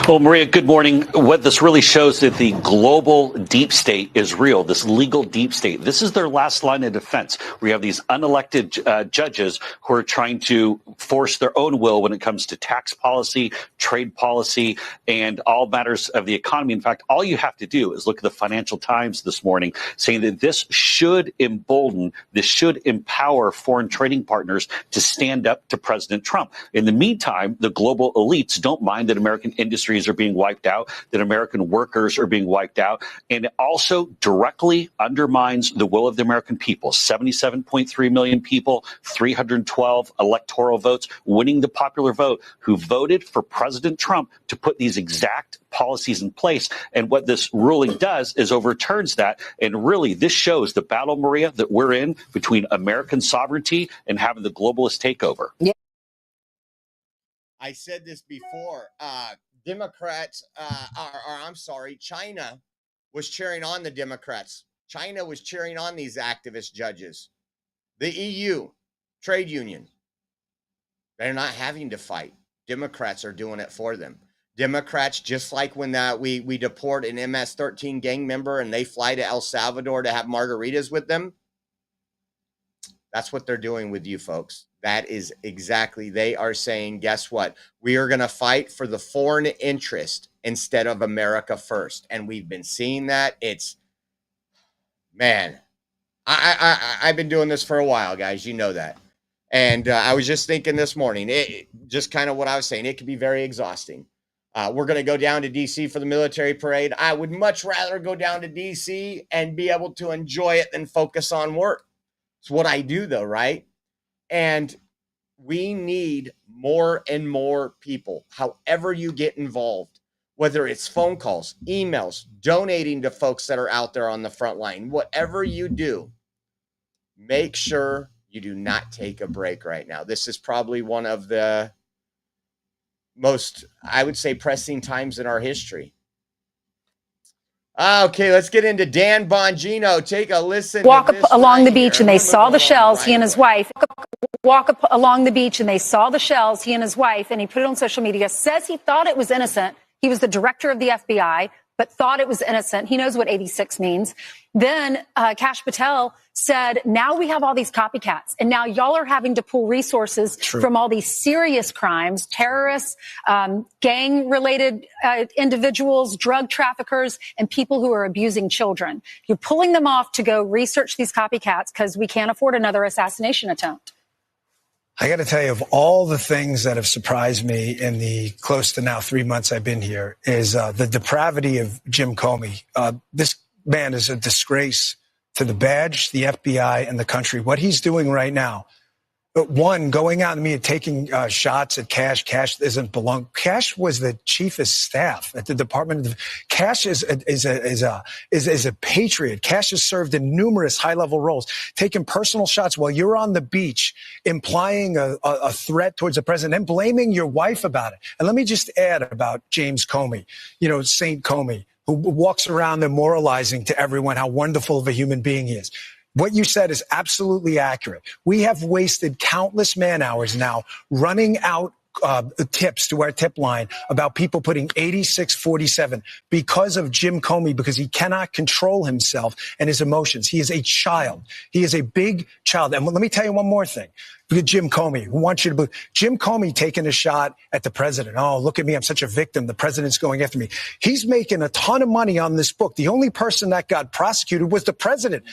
Maria, good morning. What this really shows that the global deep state is real, this legal deep state. This is their last line of defense. We have these unelected judges who are trying to force their own will when it comes to tax policy, trade policy, and all matters of the economy. In fact, all you have to do is look at the Financial Times this morning saying that this should embolden, this should empower foreign trading partners to stand up to President Trump. In the meantime, the global elites don't mind that American industries are being wiped out, that American workers are being wiped out, and it also directly undermines the will of the American people. 77.3 million people, 312 electoral votes, winning the popular vote, who voted for President Trump to put these exact policies in place. And what this ruling does is overturns that. And really, this shows the battle, Maria, that we're in between American sovereignty and having the globalist takeover. Yeah. I said this before. Democrats, China was cheering on the Democrats. China was cheering on these activist judges. The EU, trade union, they're not having to fight. Democrats are doing it for them. Democrats, just like when we deport an MS-13 gang member and they fly to El Salvador to have margaritas with them, that's what they're doing with you folks. That is exactly, they are saying, guess what? We are going to fight for the foreign interest instead of America first. And we've been seeing that. It's, man, I've been doing this for a while, guys. You know that. And I was just thinking this morning, just kind of what I was saying, it could be very exhausting. We're going to go down to D.C. for the military parade. I would much rather go down to D.C. and be able to enjoy it than focus on work. It's what I do, though, right? And we need more and more people, however you get involved, whether it's phone calls, emails, donating to folks that are out there on the front line, whatever you do, make sure you do not take a break right now. This is probably one of the most, I would say, pressing times in our history. Okay, let's get into Dan Bongino. Take a listen. Walk along the beach and they saw the shells. He and his wife. walk up along the beach and they saw the shells, he and his wife, and he put it on social media, says he thought it was innocent. He was the director of the FBI, but thought it was innocent. He knows what 86 means. Then Kash Patel said, now we have all these copycats, and now y'all are having to pull resources from all these serious crimes, terrorists, gang-related individuals, drug traffickers, and people who are abusing children. You're pulling them off to go research these copycats because we can't afford another assassination attempt. I got to tell you, of all the things that have surprised me in the close to now 3 months I've been here is the depravity of Jim Comey. This man is a disgrace to the badge, the FBI, and the country. What he's doing right now, one, going out and me and taking shots at Kash. Kash doesn't belong. Kash was the chief of staff at the Department of. Kash is a patriot. Kash has served in numerous high-level roles, taking personal shots while you're on the beach, implying a threat towards the president and blaming your wife about it. And let me just add about James Comey, Saint Comey, who walks around there moralizing to everyone how wonderful of a human being he is. What you said is absolutely accurate. We have wasted countless man hours now running out tips to our tip line about people putting 8647 because of Jim Comey, because he cannot control himself and his emotions. He is a child. He is a big child. And let me tell you one more thing. Jim Comey, who wants you to believe? Jim Comey taking a shot at the president. Oh, look at me. I'm such a victim. The president's going after me. He's making a ton of money on this book. The only person that got prosecuted was the president.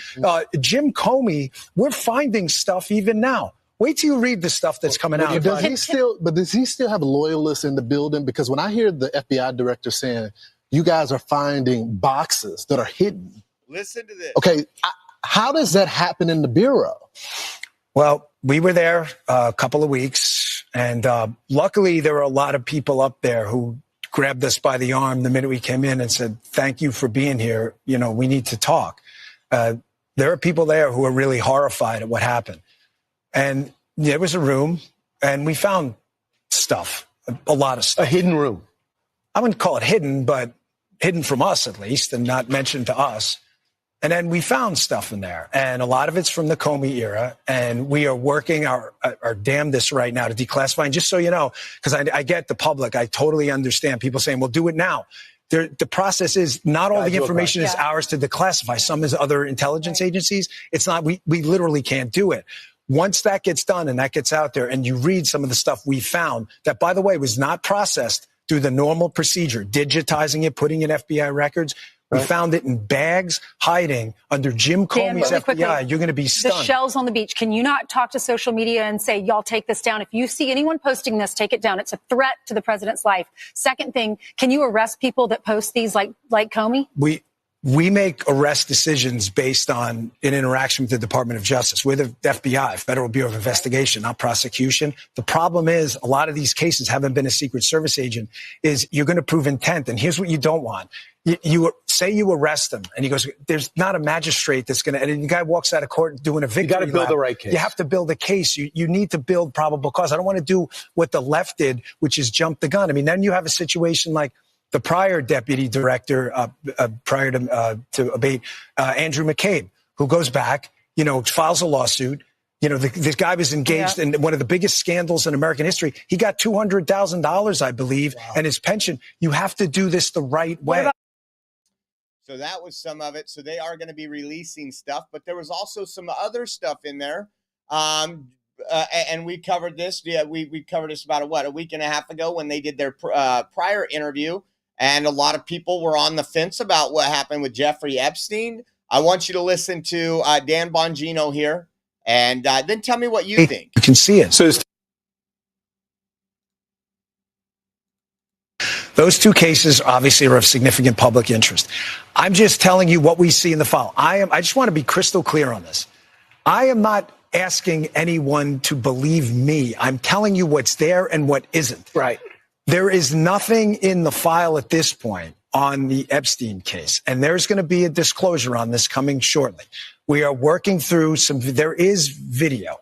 Jim Comey, we're finding stuff even now. Wait till you read the stuff that's coming out. Does he still have loyalists in the building? Because when I hear the FBI director saying, you guys are finding boxes that are hidden. Listen to this. Okay, how does that happen in the Bureau? Well, we were there a couple of weeks, and luckily there were a lot of people up there who grabbed us by the arm the minute we came in and said, thank you for being here. We need to talk. There are people there who are really horrified at what happened. And there was a room, and we found stuff, a lot of stuff. A hidden room. I wouldn't call it hidden, but hidden from us at least, and not mentioned to us. And then we found stuff in there, and a lot of it's from the Comey era, and we are working our damnedest right now to declassify. And just so you know, because I get the public, I totally understand people saying, well, do it now. The process is not all the information is ours to declassify. Some is other intelligence agencies. It's not, we literally can't do it. Once that gets done and that gets out there and you read some of the stuff we found that, by the way, was not processed through the normal procedure, digitizing it, putting in FBI records. We found it in bags hiding under Jim Comey's FBI. Quickly, you're going to be stunned. The shells on the beach. Can you not talk to social media and say, y'all take this down? If you see anyone posting this, take it down. It's a threat to the president's life. Second thing, can you arrest people that post these like Comey? We make arrest decisions based on an interaction with the Department of Justice. We're the FBI, Federal Bureau of Investigation, not prosecution. The problem is a lot of these cases haven't been a Secret Service agent, is you're going to prove intent. And here's what you don't want. You say you arrest him, and he goes, there's not a magistrate that's going to, and the guy walks out of court doing a victory lap. You got to build the right case. You have to build a case. You need to build probable cause. I don't want to do what the left did, which is jump the gun. I mean, then you have a situation like the prior deputy director, prior to abate, Andrew McCabe, who goes back, files a lawsuit. This guy was engaged in one of the biggest scandals in American history. He got $200,000, I believe, and his pension. You have to do this the right way. So that was some of it. So they are going to be releasing stuff, but there was also some other stuff in there. And we covered this. Yeah, we covered this about a week and a half ago when they did their prior interview. And a lot of people were on the fence about what happened with Jeffrey Epstein. I want you to listen to Dan Bongino here, and then tell me what you think. You can see it. So those two cases obviously are of significant public interest. I'm just telling you what we see in the file. I just want to be crystal clear on this. I am not asking anyone to believe me. I'm telling you what's there and what isn't. Right. There is nothing in the file at this point on the Epstein case, and there's going to be a disclosure on this coming shortly. We are working through there is video.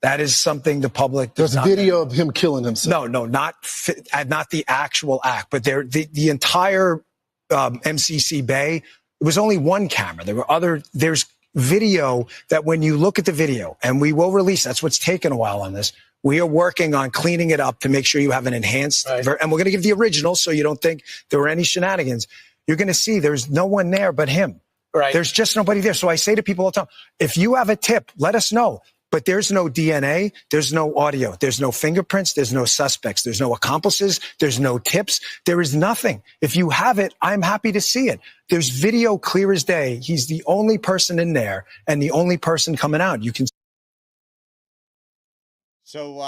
That is something the public does not. There's video of him killing himself. No, not the actual act, but the entire MCC Bay, it was only one camera. There were there's video that when you look at the video, and we will release, that's what's taken a while on this. We are working on cleaning it up to make sure you have an enhanced, and we're going to give the original so you don't think there were any shenanigans. You're going to see there's no one there but him. Right. There's just nobody there. So I say to people all the time, if you have a tip, let us know. But there's no DNA, there's no audio, there's no fingerprints, there's no suspects, there's no accomplices, there's no tips, there is nothing. If you have it, I'm happy to see it. There's video clear as day. He's the only person in there and the only person coming out. You can. So,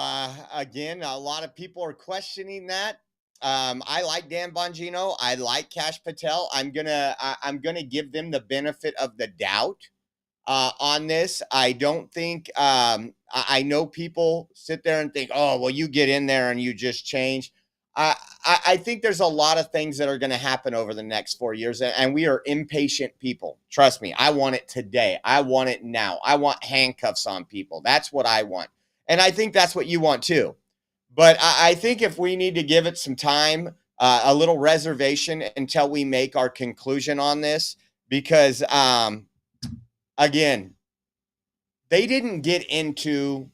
again, a lot of people are questioning that. I like Dan Bongino. I like Kash Patel. I'm gonna give them the benefit of the doubt on this. I don't think, I know people sit there and think, oh, well, you get in there and you just change. I think there's a lot of things that are going to happen over the next 4 years, and we are impatient people. Trust me, I want it today. I want it now. I want handcuffs on people. That's what I want. And I think that's what you want too. But I think if we need to give it some time, a little reservation until we make our conclusion on this, because, again, they didn't get into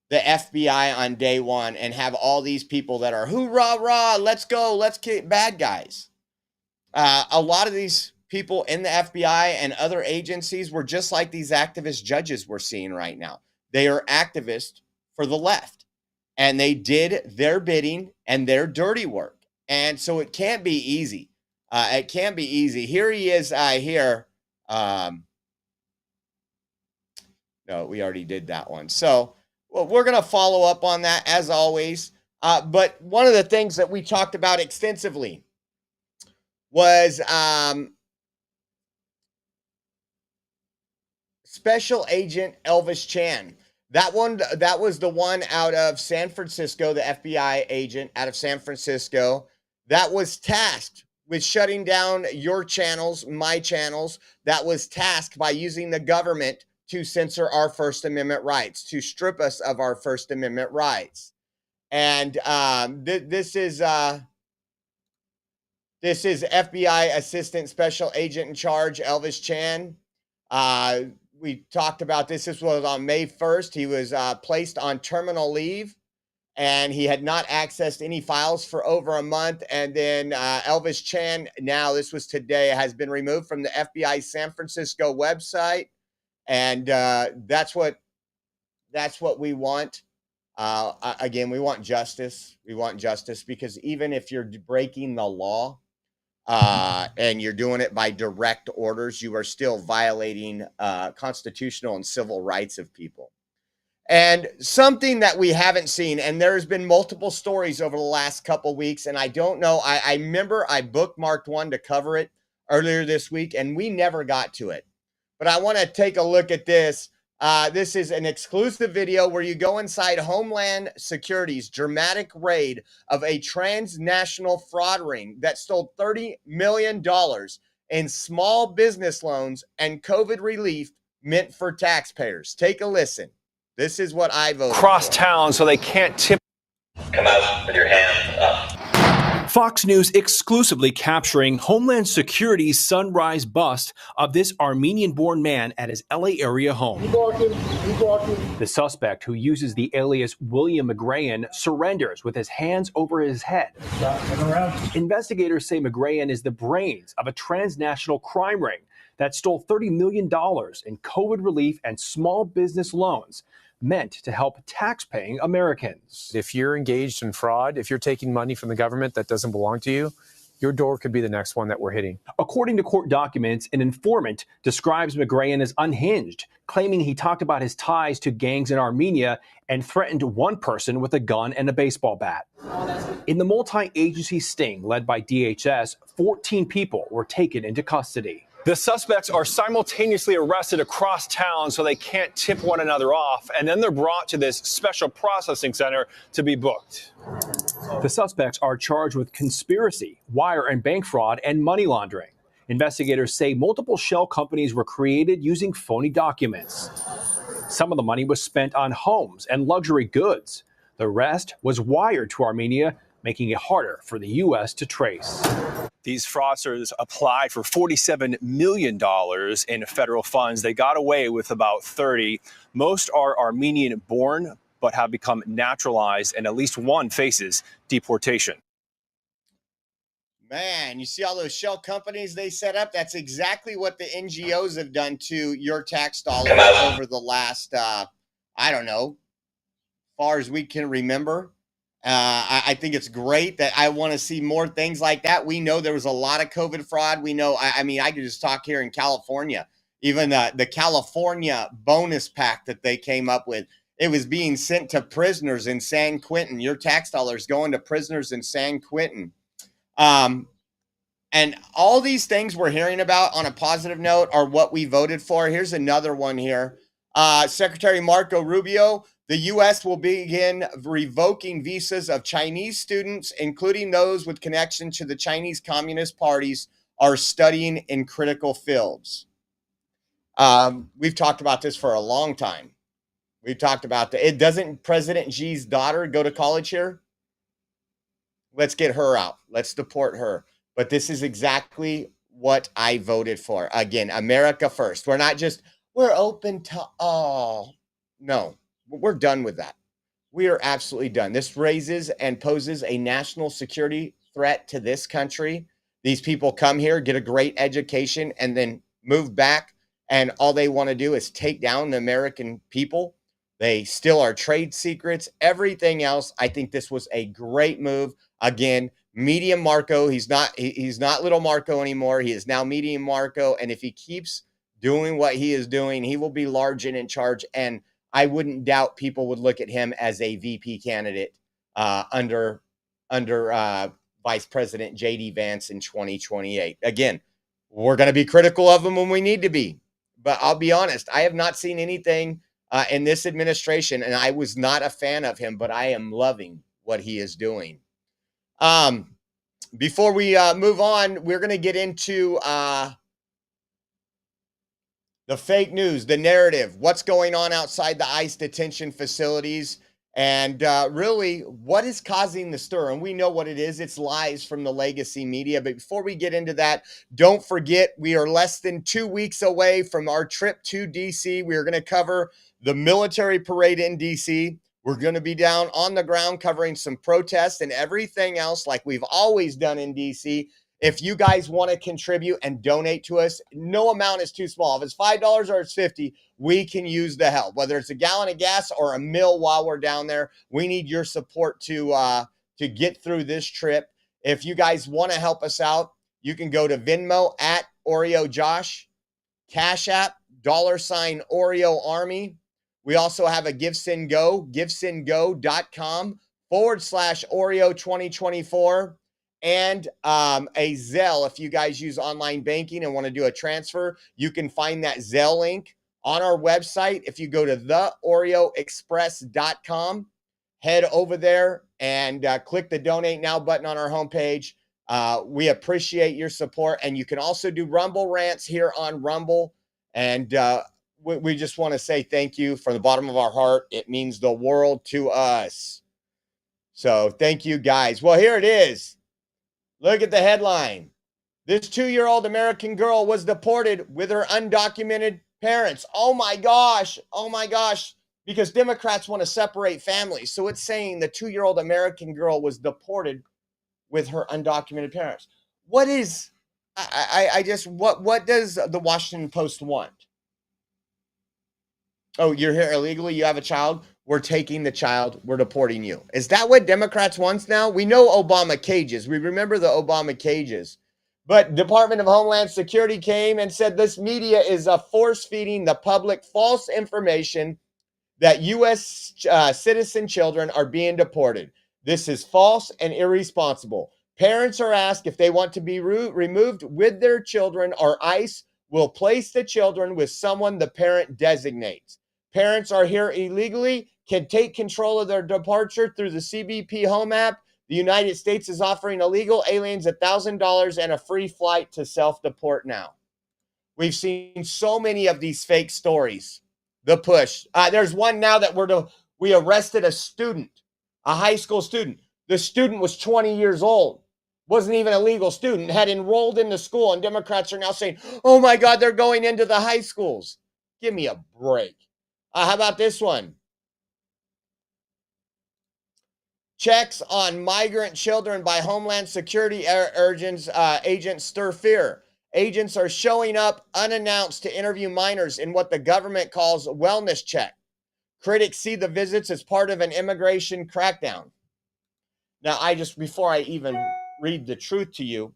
the FBI on day one and have all these people that are hoorah, rah, let's go, let's get bad guys. A lot of these people in the FBI and other agencies were just like these activist judges we're seeing right now. They are activists for the left, and they did their bidding and their dirty work. And so it can't be easy. It can't be easy. Here he is here. No, we already did that one. So well, we're going to follow up on that as always. But one of the things that we talked about extensively was Special Agent Elvis Chan. That was the one out of San Francisco, the FBI agent out of San Francisco, that was tasked with shutting down your channels, my channels, that was tasked by using the government to censor our First Amendment rights, to strip us of our First Amendment rights. And this is FBI Assistant Special Agent in Charge, Elvis Chan. We talked about this. This was on May 1st. He was placed on terminal leave, and he had not accessed any files for over a month. And then Elvis Chan, now this was today, has been removed from the FBI San Francisco website. And that's what we want. Again, we want justice. We want justice, because even if you're breaking the law, and you're doing it by direct orders, you are still violating constitutional and civil rights of people. And something that we haven't seen, and there's been multiple stories over the last couple weeks, and I don't know, I remember I bookmarked one to cover it earlier this week, and we never got to it. But I want to take a look at this. This is an exclusive video where you go inside Homeland Security's dramatic raid of a transnational fraud ring that stole $30 million in small business loans and COVID relief meant for taxpayers. Take a listen. This is what I voted Cross for. town so they can't tip. Come out with your hands up. Fox News exclusively capturing Homeland Security's sunrise bust of this Armenian-born man at his LA area home. The suspect, who uses the alias William McGrayan, surrenders with his hands over his head. Investigators say McGrayan is the brains of a transnational crime ring that stole $30 million in COVID relief and small business loans meant to help tax-paying Americans. If you're engaged in fraud, if you're taking money from the government that doesn't belong to you, your door could be the next one that we're hitting. According to court documents, an informant describes McGrayan as unhinged, claiming he talked about his ties to gangs in Armenia and threatened one person with a gun and a baseball bat. In the multi-agency sting led by DHS, 14 people were taken into custody. The suspects are simultaneously arrested across town so they can't tip one another off, and then they're brought to this special processing center to be booked. The suspects are charged with conspiracy, wire and bank fraud, and money laundering. Investigators say multiple shell companies were created using phony documents. Some of the money was spent on homes and luxury goods. The rest was wired to Armenia, making it harder for the U.S. to trace. These fraudsters applied for $47 million in federal funds. They got away with about 30. Most are Armenian-born, but have become naturalized, and at least one faces deportation. Man, you see all those shell companies they set up? That's exactly what the NGOs have done to your tax dollars over the last, I don't know, far as we can remember. I think it's great that I want to see more things like that. We know there was a lot of COVID fraud. We know, I mean, I could just talk here in California, even the California bonus pack that they came up with. It was being sent to prisoners in San Quentin. Your tax dollars going to prisoners in San Quentin. And all these things we're hearing about on a positive note are what we voted for. Here's another one here. Secretary Marco Rubio, the U.S. will begin revoking visas of Chinese students, including those with connection to the Chinese Communist parties, are studying in critical fields. We've talked about this for a long time. We've talked about that. Doesn't President Xi's daughter go to college here? Let's get her out. Let's deport her. But this is exactly what I voted for. Again, America first. We're open to all. No, we're done with that. We are absolutely done. This raises and poses a national security threat to this country. These people come here, get a great education, and then move back. And all they want to do is take down the American people. They steal our trade secrets, everything else. I think this was a great move. Again, medium Marco. He's not little Marco anymore. He is now medium Marco. And if he keeps doing what he is doing, he will be large and in charge. And I wouldn't doubt people would look at him as a VP candidate under Vice President J.D. Vance in 2028. Again, we're going to be critical of him when we need to be. But I'll be honest, I have not seen anything in this administration, and I was not a fan of him, but I am loving what he is doing. Before we move on, we're going to get into the fake news, the narrative, what's going on outside the ICE detention facilities, and really what is causing the stir. And we know what it is. It's lies from the legacy media. But before we get into that, don't forget, we are less than 2 weeks away from our trip to D.C. We are going to cover the military parade in D.C. We're going to be down on the ground covering some protests and everything else like we've always done in D.C. If you guys want to contribute and donate to us, no amount is too small. If it's $5 or it's $50, we can use the help. Whether it's a gallon of gas or a meal while we're down there, we need your support to get through this trip. If you guys want to help us out, you can go to Venmo at Oreo Josh, Cash App, $Oreo Army. We also have a GiveSendGo, givesendgo.com/Oreo 2024. And a Zelle. If you guys use online banking and want to do a transfer, you can find that Zelle link on our website. If you go to theoreoexpress.com, head over there and click the Donate Now button on our homepage. We appreciate your support. And you can also do Rumble rants here on Rumble. And we just want to say thank you from the bottom of our heart. It means the world to us. So thank you, guys. Well, here it is. Look at the headline. This 2-year-old American girl was deported with her undocumented parents. Oh my gosh. Oh my gosh. Because Democrats want to separate families. So it's saying the 2-year-old American girl was deported with her undocumented parents. What is, what does the Washington Post want? Oh, you're here illegally. You have a child. We're taking the child. We're deporting you. Is that what Democrats want now? We know Obama cages. We remember the Obama cages. But Department of Homeland Security came and said this media is force-feeding the public false information that U.S. Citizen children are being deported. This is false and irresponsible. Parents are asked if they want to be removed with their children, or ICE will place the children with someone the parent designates. Parents are here illegally, can take control of their departure through the CBP Home app. The United States is offering illegal aliens $1,000 and a free flight to self-deport now. We've seen so many of these fake stories. The push. There's one now that we arrested a student, a high school student. The student was 20 years old. wasn't even a legal student, had enrolled into school, and Democrats are now saying, oh my God, they're going into the high schools. Give me a break. How about this one? Checks on migrant children by Homeland Security agents stir fear. Agents are showing up unannounced to interview minors in what the government calls a wellness check. Critics see the visits as part of an immigration crackdown. Now, before I even read the truth to you,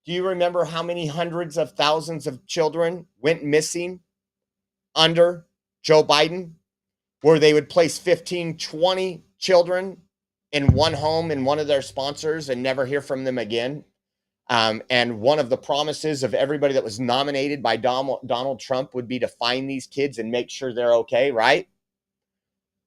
do you remember how many hundreds of thousands of children went missing under Joe Biden, where they would place 15, 20 children in one home in one of their sponsors and never hear from them again? And one of the promises of everybody that was nominated by Donald Trump would be to find these kids and make sure they're okay, right?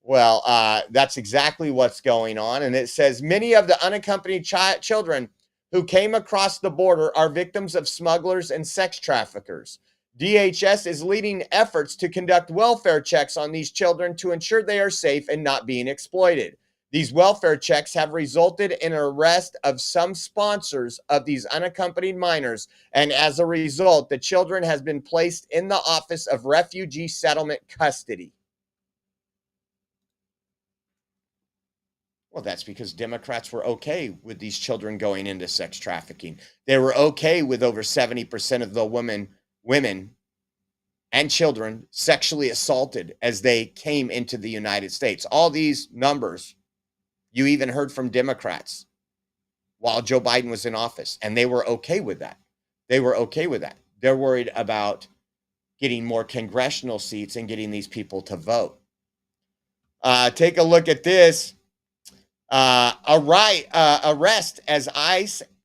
Well, that's exactly what's going on. And it says many of the unaccompanied children who came across the border are victims of smugglers and sex traffickers. DHS is leading efforts to conduct welfare checks on these children to ensure they are safe and not being exploited. These welfare checks have resulted in an arrest of some sponsors of these unaccompanied minors, and as a result, the children has been placed in the Office of Refugee Settlement Custody. Well, that's because Democrats were okay with these children going into sex trafficking. They were okay with over 70% of the women and children sexually assaulted as they came into the United States. All these numbers, you even heard from Democrats while Joe Biden was in office, and they were okay with that. They were okay with that. They're worried about getting more congressional seats and getting these people to vote. Take a look at this. Arrest as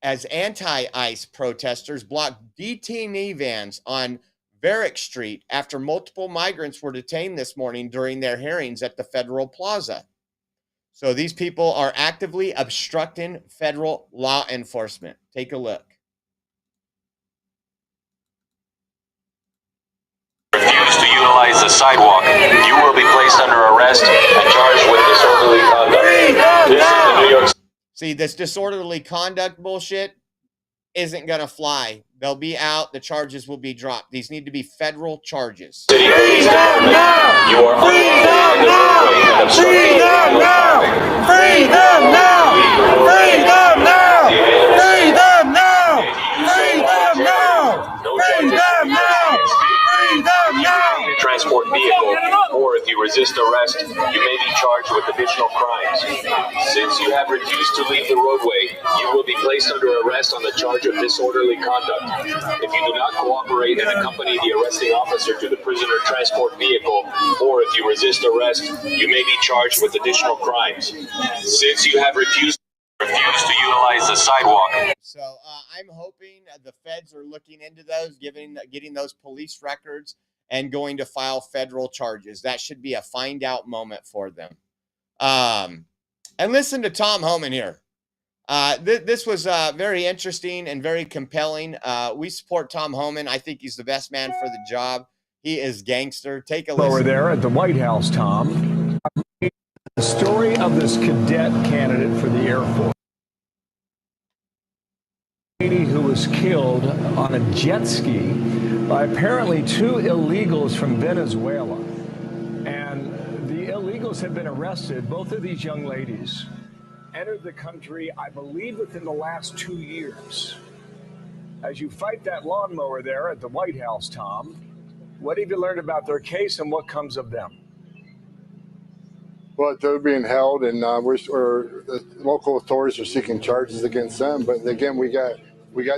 anti-ICE protesters blocked detainee vans on Varick Street after multiple migrants were detained this morning during their hearings at the Federal Plaza. So these people are actively obstructing federal law enforcement. Take a look. Refuse to utilize the sidewalk, you will be placed under arrest and charged with disorderly conduct. This is the New York. See, this disorderly conduct bullshit isn't going to fly. They'll be out. The charges will be dropped. These need to be federal charges. City Police Department, you are Freedom now! Freedom now! Freedom now! Freedom now! Freedom now! Freedom now! Freedom now! Freedom now! Transport vehicle, or if you resist arrest, you may be charged with additional crimes. Since you have refused to leave the roadway, you will be placed under arrest on the charge of disorderly conduct. If you do not cooperate and accompany the arresting officer to the prisoner transport vehicle, or if you resist arrest, you may be charged with additional crimes. Since you have refused to utilize the sidewalk. So I'm hoping the feds are looking into those, getting those police records and going to file federal charges. That should be a find out moment for them. And listen to Tom Homan here. This was very interesting and very compelling. We support Tom Homan. I think he's the best man for the job. He is gangster. Take a listen. Over there at the White House, Tom. The story of this cadet candidate for the Air Force. Lady who was killed on a jet ski by apparently two illegals from Venezuela. And the illegals have been arrested. Both of these young ladies entered the country, I believe, within the last 2 years. As you fight that lawnmower there at the White House, Tom, what have you learned about their case and what comes of them? Well, they're being held, and the local authorities are seeking charges against them. But again, we got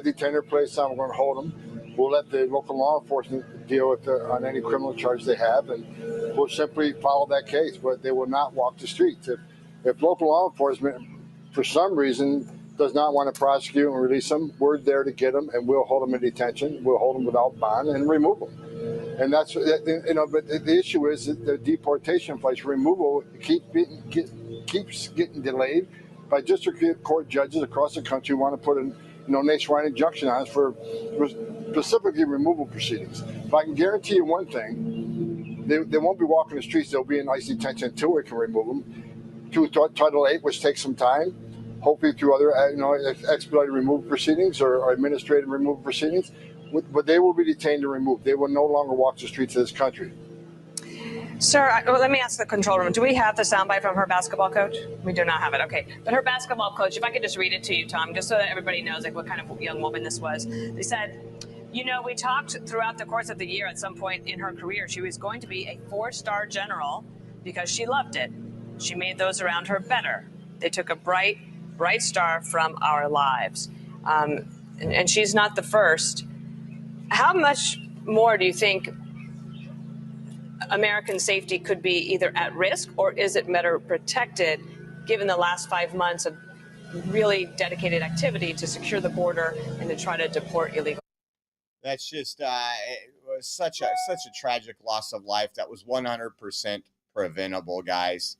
detainer place on. We're going to hold them. We'll let the local law enforcement deal with on any criminal charge they have, and we'll simply follow that case. But they will not walk the streets. If local law enforcement, for some reason, does not want to prosecute and release them, we're there to get them, and we'll hold them in detention. We'll hold them without bond and remove them. And that's, but the issue is that the deportation flights removal keeps getting delayed by district court judges across the country who want to put a nationwide injunction on us for specifically removal proceedings. If I can guarantee you one thing, they won't be walking the streets. They'll be in ICE detention until we can remove them. Through Title 8, which takes some time. hopefully through other, expedited removal proceedings or administrative removal proceedings. But they will be detained and removed. They will no longer walk the streets of this country. Sir, let me ask the control room. Do we have the soundbite from her basketball coach? We do not have it. Okay. But her basketball coach, if I could just read it to you, Tom, just so that everybody knows what kind of young woman this was. They said, we talked throughout the course of the year at some point in her career, she was going to be a 4-star general because she loved it. She made those around her better. They took a bright star from our lives. And she's not the first. How much more do you think American safety could be either at risk or is it better protected given the last 5 months of really dedicated activity to secure the border and to try to deport illegal? That's just it was such a tragic loss of life that was 100% preventable, guys.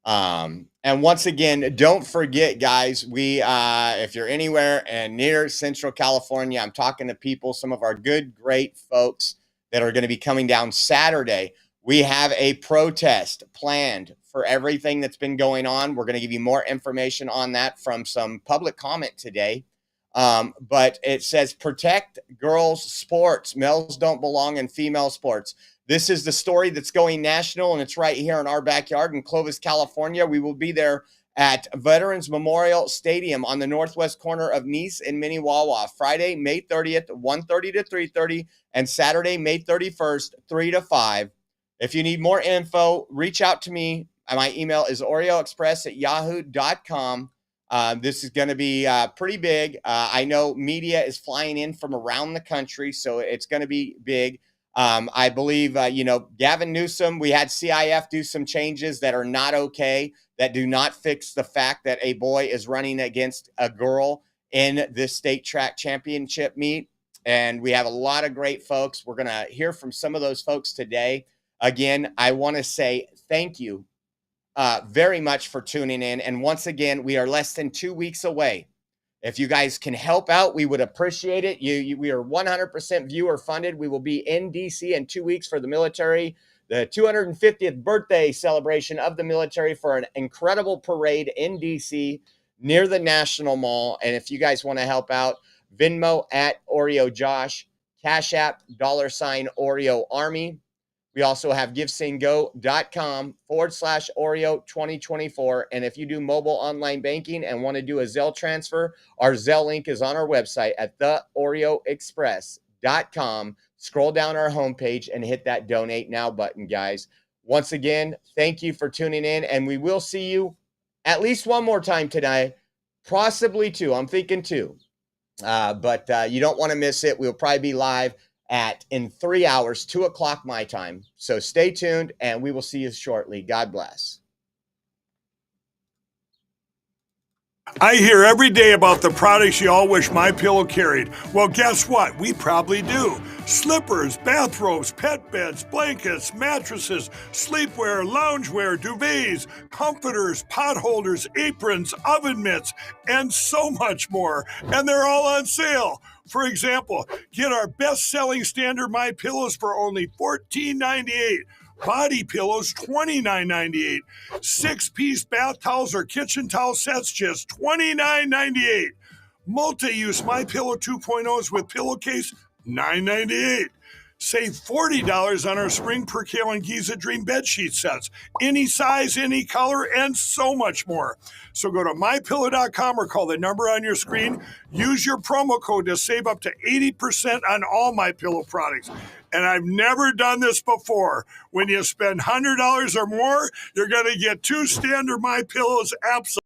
And once again, don't forget, guys, we if you're anywhere and near Central California, I'm talking to people, some of our good, great folks that are going to be coming down Saturday. We have a protest planned for everything that's been going on. We're going to give you more information on that from some public comment today. But it says protect girls' sports. Males don't belong in female sports. This is the story that's going national, and it's right here in our backyard in Clovis, California. We will be there at Veterans Memorial Stadium on the northwest corner of Nice and Minnewawa, Friday, May 30th, 1:30 to 3:30, and Saturday, May 31st, 3 to 5. If you need more info, reach out to me. My email is oreoexpress@yahoo.com. This is going to be pretty big. I know media is flying in from around the country, so it's going to be big. I believe, Gavin Newsom, we had CIF do some changes that are not okay, that do not fix the fact that a boy is running against a girl in this state track championship meet. And we have a lot of great folks. We're going to hear from some of those folks today. Again, I want to say thank you very much for tuning in. And once again, we are less than 2 weeks away. If you guys can help out, we would appreciate it. We are 100% viewer funded. We will be in DC in 2 weeks for the military, the 250th birthday celebration of the military, for an incredible parade in DC near the National Mall. And if you guys want to help out, Venmo @OreoJosh, Cash App $Oreo Army. We also have givesendgo.com/Oreo2024. And if you do mobile online banking and want to do a Zelle transfer, our Zelle link is on our website at theoreoexpress.com. Scroll down our homepage and hit that donate now button, guys. Once again, thank you for tuning in, and we will see you at least one more time today, possibly two. I'm thinking two. But you don't want to miss it. We'll probably be live in 3 hours, 2 o'clock my time. So stay tuned, and we will see you shortly. God bless. I hear every day about the products you all wish MyPillow carried. Well, guess what? We probably do. Slippers, bathrobes, pet beds, blankets, mattresses, sleepwear, loungewear, duvets, comforters, pot holders, aprons, oven mitts, and so much more. And they're all on sale. For example, get our best-selling standard MyPillows for only $14.98. Body pillows, $29.98. 6-piece bath towels or kitchen towel sets, just $29.98. Multi-use MyPillow 2.0s with pillowcase, $9.98. Save $40 on our Spring Percale and Giza Dream bedsheet sets. Any size, any color, and so much more. So go to MyPillow.com or call the number on your screen. Use your promo code to save up to 80% on all MyPillow products. And I've never done this before. When you spend $100 or more, you're going to get 2 standard MyPillows absolutely.